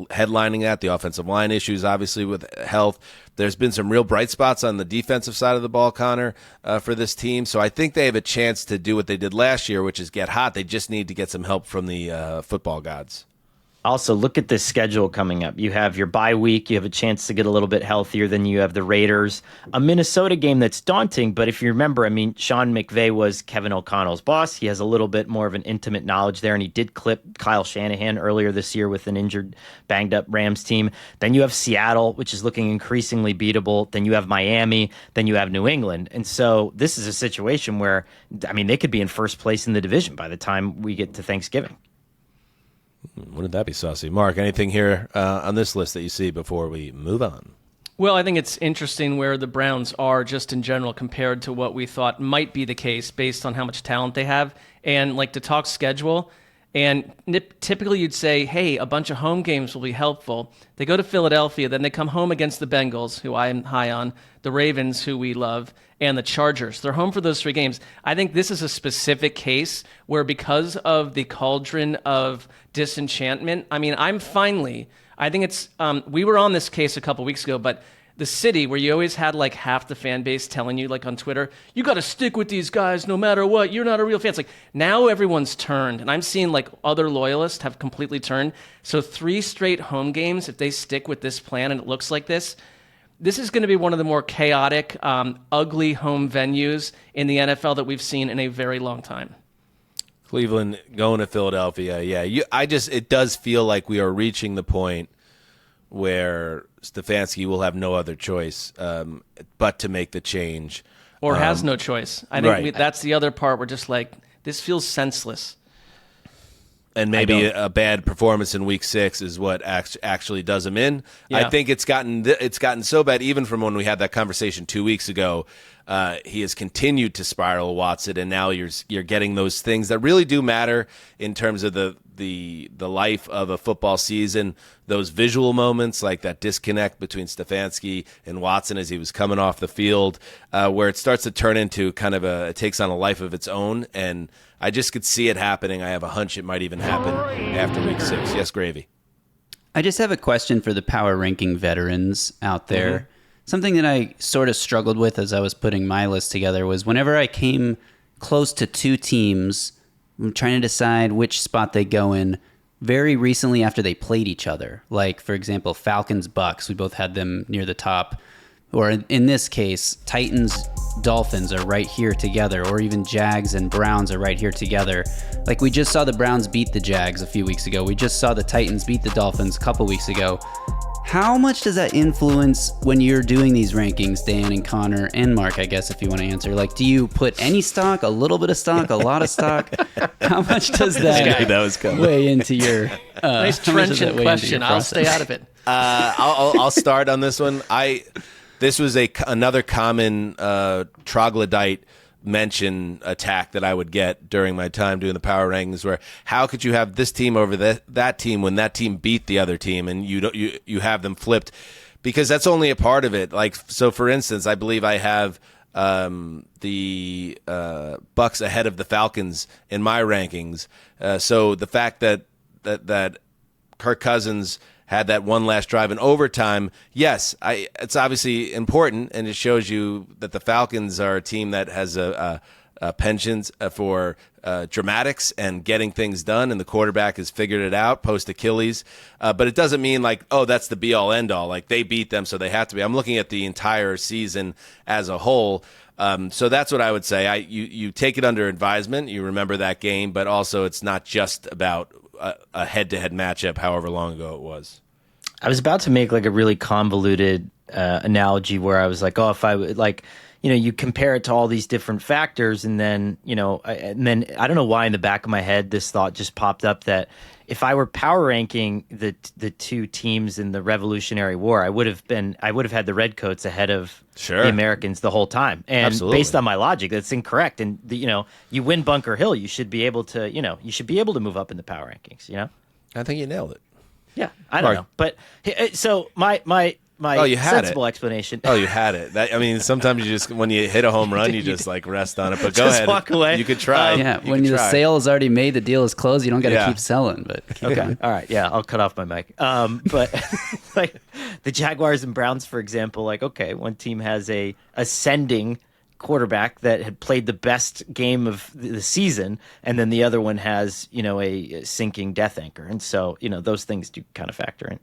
headlining that, the offensive line issues, obviously, with health. There's been some real bright spots on the defensive side of the ball, Connor, for this team. So I think they have a chance to do what they did last year, which is get hot. They just need to get some help from the football gods. Also, look at this schedule coming up. You have your bye week. You have a chance to get a little bit healthier. Then you have the Raiders, a Minnesota game that's daunting. But if you remember, Sean McVay was Kevin O'Connell's boss. He has a little bit more of an intimate knowledge there. And he did clip Kyle Shanahan earlier this year with an injured, banged up Rams team. Then you have Seattle, which is looking increasingly beatable. Then you have Miami. Then you have New England. And so this is a situation where, they could be in first place in the division by the time we get to Thanksgiving. Wouldn't that be saucy? Mark, anything here on this list that you see before we move on? Well, I think it's interesting where the Browns are just in general compared to what we thought might be the case based on how much talent they have. And to talk schedule, and typically you'd say, hey, a bunch of home games will be helpful. They go to Philadelphia, then they come home against the Bengals, who I'm high on, the Ravens, who we love, and the Chargers. They're home for those 3 games. I think this is a specific case where because of the cauldron of disenchantment, I think it's, we were on this case a couple weeks ago, but the city where you always had half the fan base telling you on Twitter, you got to stick with these guys no matter what. You're not a real fan. It's now everyone's turned, and I'm seeing other loyalists have completely turned. So 3 straight home games, if they stick with this plan and it looks like this is going to be one of the more chaotic, ugly home venues in the NFL that we've seen in a very long time. Cleveland going to Philadelphia, yeah. It does feel like we are reaching the point where Stefanski will have no other choice but to make the change. Or has no choice. I think that's the other part. We're just this feels senseless. And maybe a bad performance in Week 6 is what actually does him in. Yeah. I think it's gotten so bad, even from when we had that conversation 2 weeks ago. he has continued to spiral, Watson, and now you're getting those things that really do matter in terms of the life of a football season. Those visual moments, like that disconnect between Stefanski and Watson as he was coming off the field, where it starts to turn into kind of it takes on a life of its own. And I just could see it happening. I have a hunch it might even happen after week 6. Yes, Gravy. I just have a question for the power ranking veterans out there. Mm-hmm. Something that I sort of struggled with as I was putting my list together was whenever I came close to 2 teams, I'm trying to decide which spot they go in very recently after they played each other. Like, for example, Falcons-Bucks, we both had them near the top. Or in this case, Titans-Dolphins are right here together, or even Jags and Browns are right here together. Like, we just saw the Browns beat the Jags a few weeks ago. We just saw the Titans beat the Dolphins a couple weeks ago. How much does that influence when you're doing these rankings, Dan and Connor and Mark, I guess, if you want to answer? Like, do you put any stock, a little bit of stock, a lot of stock? How much does that weigh into your nice trenchant question. I'll stay out of it. I'll start on this one. This was another common troglodyte mention attack that I would get during my time doing the power rankings, where how could you have this team over that team when that team beat the other team, and you have them flipped, because that's only a part of it. Like, so for instance, I believe I have the Bucks ahead of the Falcons in my rankings. So the fact that Kirk Cousins had that one last drive in overtime, yes, it's obviously important, and it shows you that the Falcons are a team that has a penchant for dramatics and getting things done, and the quarterback has figured it out post-Achilles. But it doesn't mean like, oh, that's the be-all, end-all. Like, they beat them, so they have to be. I'm looking at the entire season as a whole. So that's what I would say. You take it under advisement. You remember that game, but also it's not just about a head-to-head matchup, however long ago it was. I was about to make like a really convoluted analogy where I was like, oh, if I would like, you compare it to all these different factors, and then, and then I don't know why in the back of my head this thought just popped up that if I were power ranking the 2 teams in the Revolutionary War, I would have had the Redcoats ahead of the Americans the whole time. And absolutely, based on my logic, that's incorrect. And you win Bunker Hill, you should be able to move up in the power rankings. I think you nailed it. Yeah, I don't know, but so my sensible explanation. Oh, you had it. Sometimes you just, when you hit a home run, you just like rest on it. But go just ahead, walk away. You could try. When the sale is already made, the deal is closed. You don't got to keep selling. But keep going. All right, yeah, I'll cut off my mic. But like the Jaguars and Browns, for example, like, okay, one team has a ascending quarterback that had played the best game of the season, and then the other one has a sinking death anchor, and so those things do kind of factor in.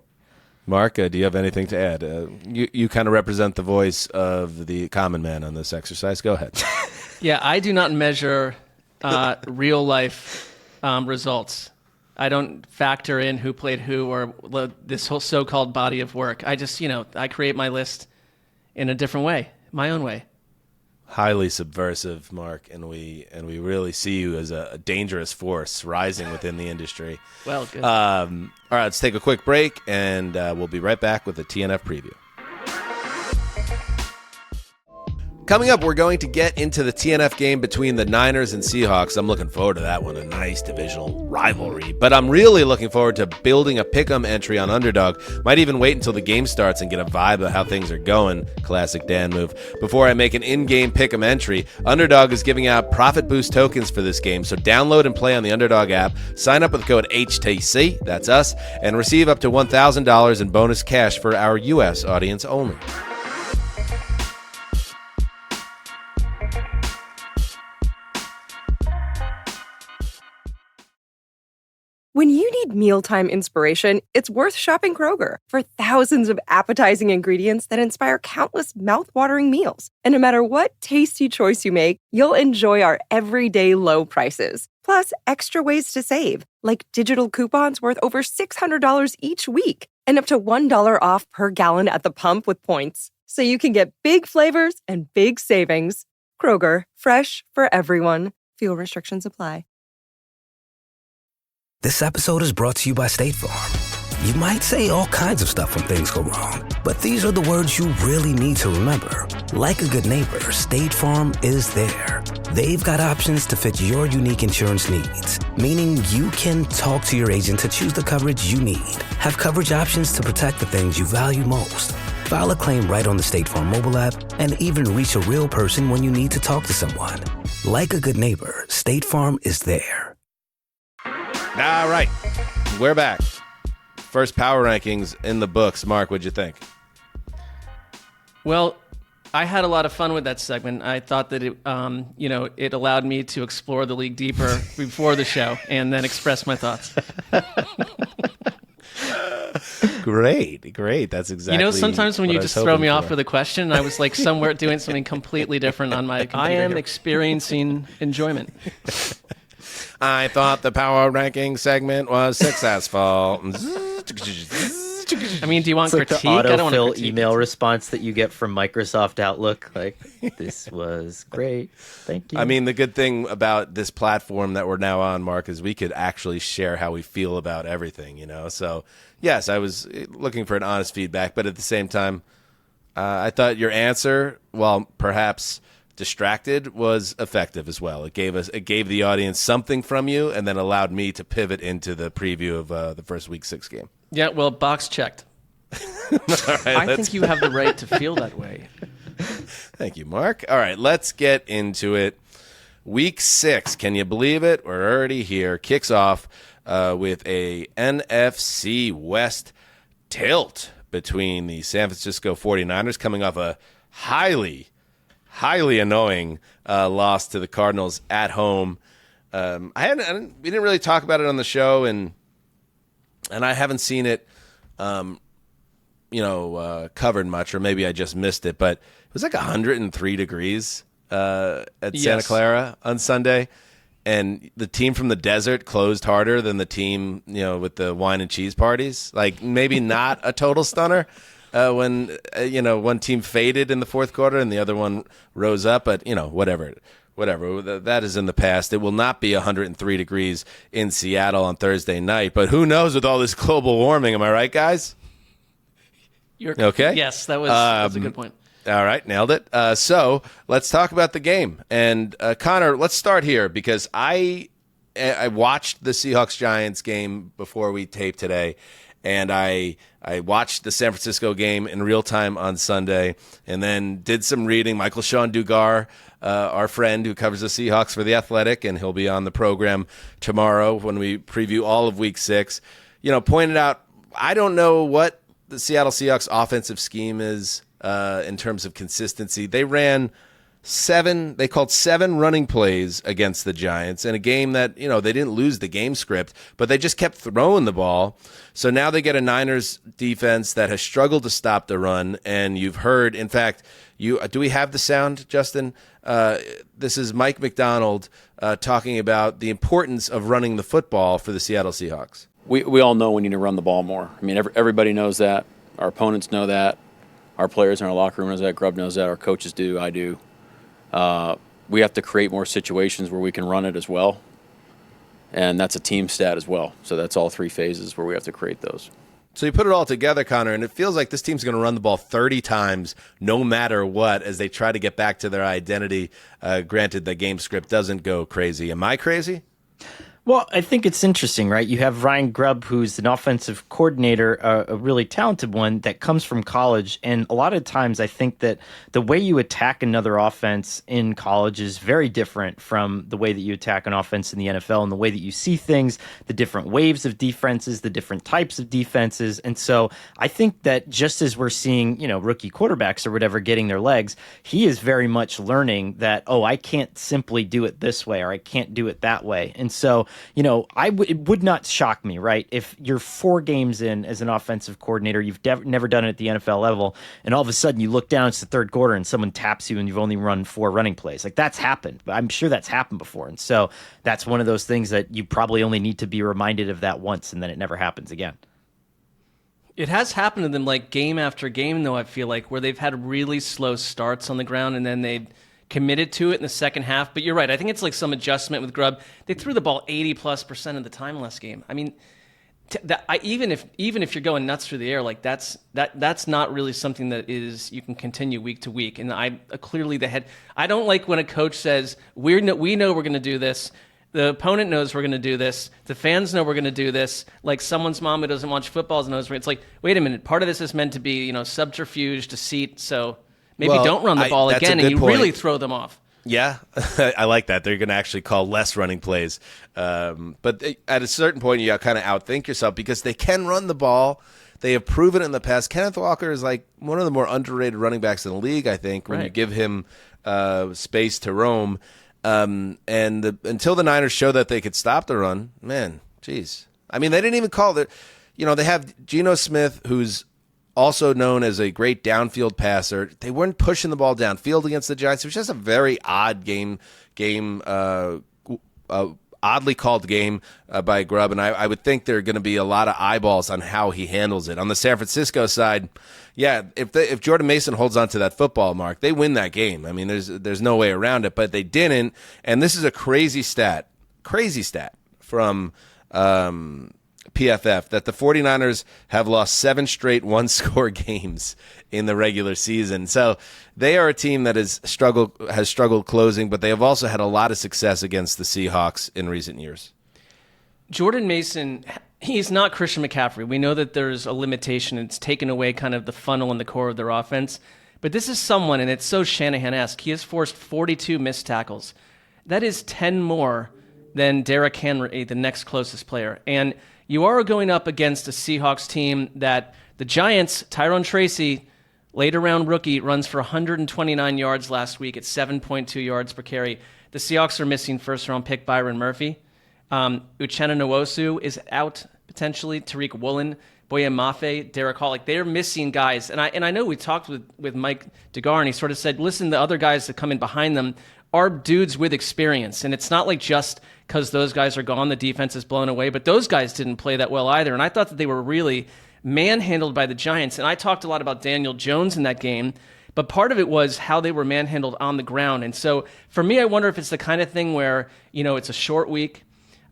Mark, do you have anything to add? You kind of represent the voice of the common man on this exercise. Go ahead. Yeah, I do not measure real life results. I don't factor in who played who or this whole so-called body of work. I just I create my list in a different way, my own way. Highly subversive, Mark, and we really see you as a dangerous force rising within the industry. Well, good. All right, let's take a quick break, and we'll be right back with the TNF preview. Coming up, we're going to get into the TNF game between the Niners and Seahawks. I'm looking forward to that one, a nice divisional rivalry. But I'm really looking forward to building a pick'em entry on Underdog. Might even wait until the game starts and get a vibe of how things are going. Classic Dan move. Before I make an in-game pick'em entry, Underdog is giving out profit boost tokens for this game. So download and play on the Underdog app. Sign up with code HTC, that's us, and receive up to $1,000 in bonus cash for our U.S. audience only. When you need mealtime inspiration, it's worth shopping Kroger for thousands of appetizing ingredients that inspire countless mouthwatering meals. And no matter what tasty choice you make, you'll enjoy our everyday low prices. Plus, extra ways to save, like digital coupons worth over $600 each week and up to $1 off per gallon at the pump with points. So you can get big flavors and big savings. Kroger, fresh for everyone. Fuel restrictions apply. This episode is brought to you by State Farm. You might say all kinds of stuff when things go wrong, but these are the words you really need to remember. Like a good neighbor, State Farm is there. They've got options to fit your unique insurance needs, meaning you can talk to your agent to choose the coverage you need, have coverage options to protect the things you value most, file a claim right on the State Farm mobile app, and even reach a real person when you need to talk to someone. Like a good neighbor, State Farm is there. All right, we're back. First power rankings in the books. Mark, what'd you think? Well, I had a lot of fun with that segment. I thought that it, it allowed me to explore the league deeper before the show and then express my thoughts. Great. That's exactly. Sometimes when you just throw me off with a question, I was like somewhere doing something completely different on my computer. I am experiencing enjoyment. I thought the power ranking segment was successful. I mean, do you want it's critique? Like the I don't want autofill email response that you get from Microsoft Outlook. Like, this was great. Thank you. I mean, the good thing about this platform that we're now on, Mark, is we could actually share how we feel about everything, So, yes, I was looking for an honest feedback, but at the same time, I thought your answer, while perhaps distracted, was effective as well. It gave the audience something from you, and then allowed me to pivot into the preview of the first Week 6 game. Yeah, well, box checked. Right, I think you have the right to feel that way. Thank you, Mark. All right, let's get into it. Week 6, can you believe it? We're already here. Kicks off with a NFC West tilt between the San Francisco 49ers, coming off a highly annoying loss to the Cardinals at home. We didn't really talk about it on the show, and I haven't seen it, covered much, or maybe I just missed it. But it was like 103 degrees at Santa Clara on Sunday, and the team from the desert closed harder than the team, with the wine and cheese parties. Like, maybe not a total stunner. When one team faded in the fourth quarter and the other one rose up, but whatever. That is in the past. It will not be 103 degrees in Seattle on Thursday night, but who knows with all this global warming? Am I right, guys? You're okay. Yes, that's a good point. All right, nailed it. So let's talk about the game. And Connor, let's start here because I watched the Seahawks-Giants game before we taped today, and I watched the San Francisco game in real time on Sunday, and then did some reading. Michael Sean Dugar, our friend who covers the Seahawks for The Athletic, and he'll be on the program tomorrow when we preview all of Week 6, pointed out, I don't know what the Seattle Seahawks offensive scheme is in terms of consistency. They called 7 running plays against the Giants in a game that, they didn't lose the game script, but they just kept throwing the ball. So now they get a Niners defense that has struggled to stop the run. And you've heard, in fact, do we have the sound, Justin? This is Mike McDonald talking about the importance of running the football for the Seattle Seahawks. We all know we need to run the ball more. I mean, everybody knows that. Our opponents know that. Our players in our locker room knows that. Grubb knows that. Our coaches do. I do. We have to create more situations where we can run it as well. And that's a team stat as well. So that's all 3 phases where we have to create those. So you put it all together, Connor, and it feels like this team's going to run the ball 30 times no matter what as they try to get back to their identity. Granted, the game script doesn't go crazy. Am I crazy? Well, I think it's interesting, right? You have Ryan Grubb, who's an offensive coordinator, a really talented one that comes from college. And a lot of times I think that the way you attack another offense in college is very different from the way that you attack an offense in the NFL, and the way that you see things, the different waves of defenses, the different types of defenses. And so I think that just as we're seeing, rookie quarterbacks or whatever getting their legs, he is very much learning that, I can't simply do it this way, or I can't do it that way. And so it would not shock me, right? If you're 4 games in as an offensive coordinator, you've never done it at the NFL level, and all of a sudden you look down, it's the third quarter, and someone taps you and you've only run 4 running plays. Like, that's happened. I'm sure that's happened before. And so that's one of those things that you probably only need to be reminded of that once, and then it never happens again. It has happened to them, like, game after game, though, I feel like, where they've had really slow starts on the ground, and then they committed to it in the second half. But you're right. I think it's like some adjustment with Grubb. They threw the ball 80+% of the time last game. I mean, even if you're going nuts through the air, like that's not really something that you can continue week to week. And clearly I don't like when a coach says we know we're going to do this. The opponent knows we're going to do this. The fans know we're going to do this. Like someone's mom who doesn't watch football knows. It's like, wait a minute, part of this is meant to be, subterfuge, deceit. So maybe don't run the ball again, and you really throw them off. Yeah, I like that. They're going to actually call less running plays. But at a certain point, you kind of outthink yourself because they can run the ball. They have proven it in the past. Kenneth Walker is like one of the more underrated running backs in the league, I think, when you give him space to roam. Until the Niners show that they could stop the run, man, geez. I mean, they didn't even call it. They have Geno Smith, who's also known as a great downfield passer. They weren't pushing the ball downfield against the Giants. It was just a very odd oddly called game by Grubb, and I would think there are going to be a lot of eyeballs on how he handles it. On the San Francisco side, yeah, if Jordan Mason holds on to that football, Mark, they win that game. I mean, there's no way around it, but they didn't, and this is a crazy stat from PFF that the 49ers have lost 7 straight one-score games in the regular season. So they are a team that has struggled closing, but they have also had a lot of success against the Seahawks in recent years. Jordan Mason, he's not Christian McCaffrey. We know that there's a limitation. It's taken away kind of the funnel and the core of their offense. But this is someone, and it's so Shanahan-esque, he has forced 42 missed tackles. That is 10 more than Derrick Henry, the next closest player. And you are going up against a Seahawks team that the Giants, Tyrone Tracy, late-round rookie, runs for 129 yards last week at 7.2 yards per carry. The Seahawks are missing first-round pick Byron Murphy. Uchenna Nwosu is out, potentially. Tariq Woolen, Boye Mafe, Derek Hall. Like, they're missing guys. And I know we talked with Mike DeGar, and he sort of said, listen, the other guys that come in behind them are dudes with experience. And it's not like just because those guys are gone, the defense is blown away. But those guys didn't play that well either. And I thought that they were really manhandled by the Giants. And I talked a lot about Daniel Jones in that game. But part of it was how they were manhandled on the ground. And so for me, I wonder if it's the kind of thing where, it's a short week.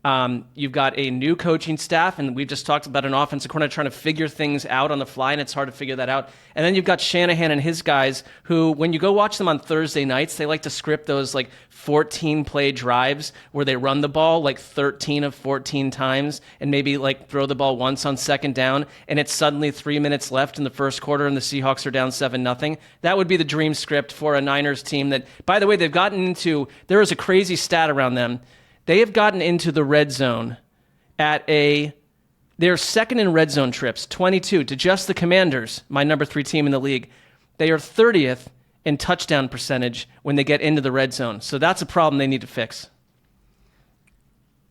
You've got a new coaching staff, and we've just talked about an offensive coordinator trying to figure things out on the fly, and it's hard to figure that out. And then you've got Shanahan and his guys who, when you go watch them on Thursday nights, they like to script those 14-play drives where they run the ball 13 of 14 times and maybe throw the ball once on second down, and it's suddenly 3 minutes left in the first quarter and the Seahawks are down 7-0. That would be the dream script for a Niners team that, by the way, they've gotten into, there is a crazy stat around them. They have gotten into the red zone they're second in red zone trips, 22, to just the Commanders, my number 3 team in the league. They are 30th in touchdown percentage when they get into the red zone. So that's a problem they need to fix.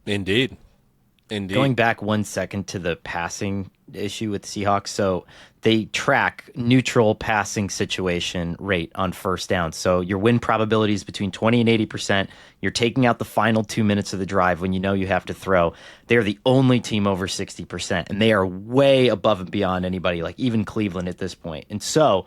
Indeed. Going back 1 second to the passing issue with Seahawks. So they track neutral passing situation rate on first down. So your win probability is between 20 and 80%. You're taking out the final 2 minutes of the drive when you know you have to throw. They're the only team over 60%, and they are way above and beyond anybody, even Cleveland at this point. And so,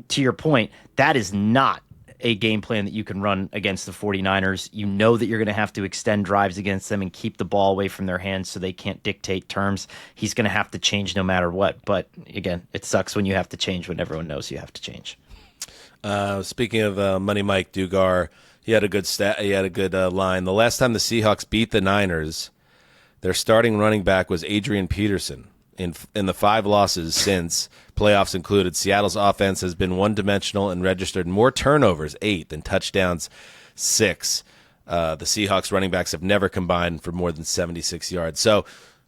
to your point, that is not a game plan that you can run against the 49ers. You know that you're going to have to extend drives against them and keep the ball away from their hands so they can't dictate terms. He's going to have to change no matter what. But again, it sucks when you have to change when everyone knows you have to change. Speaking of Money Mike Dugar, he had a good line. The last time the Seahawks beat the Niners, their starting running back was Adrian Peterson. In the 5 losses since, playoffs included, Seattle's offense has been one-dimensional and registered more turnovers, 8, than touchdowns, 6. The Seahawks running backs have never combined for more than 76 yards. So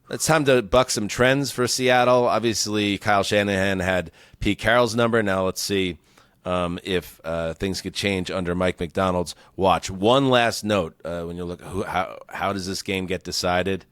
it's time to buck some trends for Seattle. Obviously, Kyle Shanahan had Pete Carroll's number. Now let's see if things could change under Mike McDonald's watch. One last note, when you look at how does this game get decided?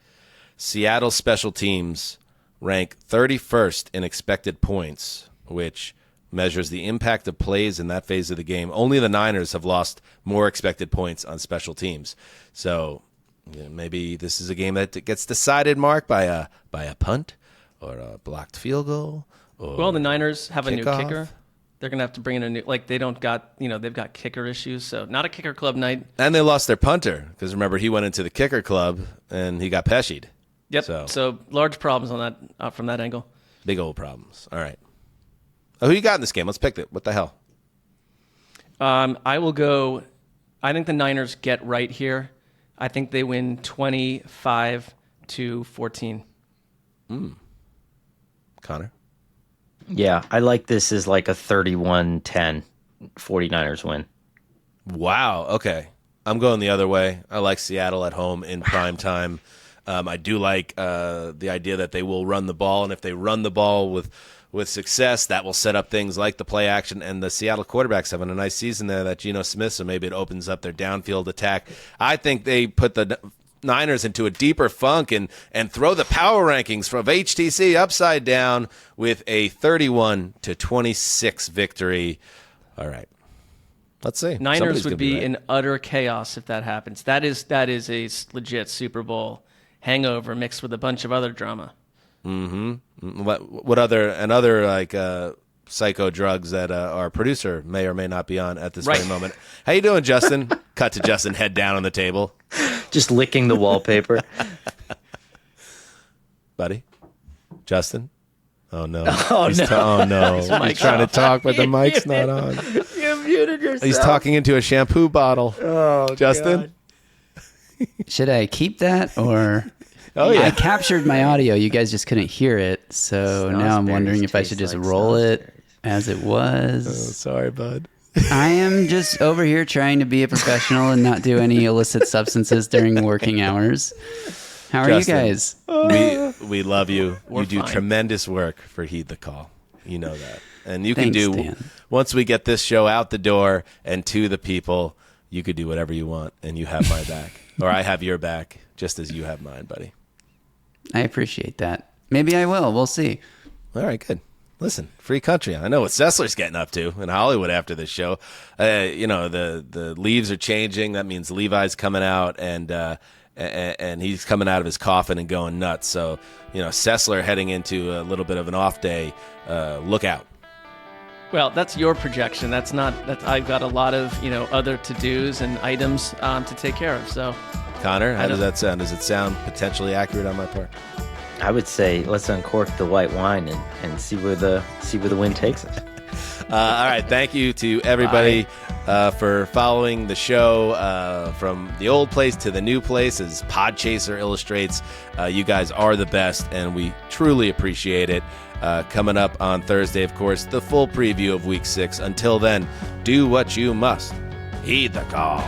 Seattle special teams rank 31st in expected points, which measures the impact of plays in that phase of the game. Only the Niners have lost more expected points on special teams. So maybe this is a game that gets decided, Mark, by a punt or a blocked field goal. Well, the Niners have a new kicker. They're going to have to bring in a new, they've got kicker issues, so not a kicker club night. And they lost their punter, because remember, he went into the kicker club and he got peshied. Yep. So large problems on that from that angle. Big old problems. All right. Oh, who you got in this game? Let's pick it. What the hell? I will go. I think the Niners get right here. I think they win 25-14. Connor? Yeah, I like this as like a 31-10 49ers win. Wow. Okay. I'm going the other way. I like Seattle at home in prime time. I do like the idea that they will run the ball, and if they run the ball with success, that will set up things like the play action, and the Seattle quarterback's having a nice season there, that Geno Smith, so maybe it opens up their downfield attack. I think they put the Niners into a deeper funk and throw the power rankings from HTC upside down with a 31-26 victory. All right. Let's see. Niners Somebody's would gonna be right. in utter chaos if that happens. That is a legit Super Bowl hangover mixed with a bunch of other drama. Mm-hmm. What other like psycho drugs that our producer may or may not be on at this very moment. How you doing, Justin? Cut to Justin, head down on the table. Just licking the wallpaper. Buddy? Justin? Oh, no. Oh, He's trying to talk, but the mic's not on. You muted yourself. He's talking into a shampoo bottle. Oh, Justin? God. Should I keep that or? Oh, yeah. I captured my audio. You guys just couldn't hear it, so now I'm wondering if I should just roll it as it was. Oh, sorry, bud. I am just over here trying to be a professional and not do any illicit substances during working hours. How are Justin, you guys? We love you. We're you do fine. tremendous work for Heed the Call. You know that. And you Thanks, can do, Dan. once we get this show out the door and to the people, you could do whatever you want, and you have my back. Or I have your back, just as you have mine, buddy. I appreciate that. Maybe I will. We'll see. All right, good. Listen, free country. I know what Sessler's getting up to in Hollywood after this show. The leaves are changing. That means Levi's coming out, and he's coming out of his coffin and going nuts. So, Sessler heading into a little bit of an off day. Look out. Well, that's your projection. That's not. I've got a lot of other to-dos and items to take care of. So, Connor, how does that sound? Does it sound potentially accurate on my part? I would say let's uncork the white wine and see where the wind takes us. All right. Thank you to everybody for following the show from the old place to the new place. As Podchaser illustrates, you guys are the best, and we truly appreciate it. Coming up on Thursday, of course, the full preview of Week 6. Until then, do what you must. Heed the call.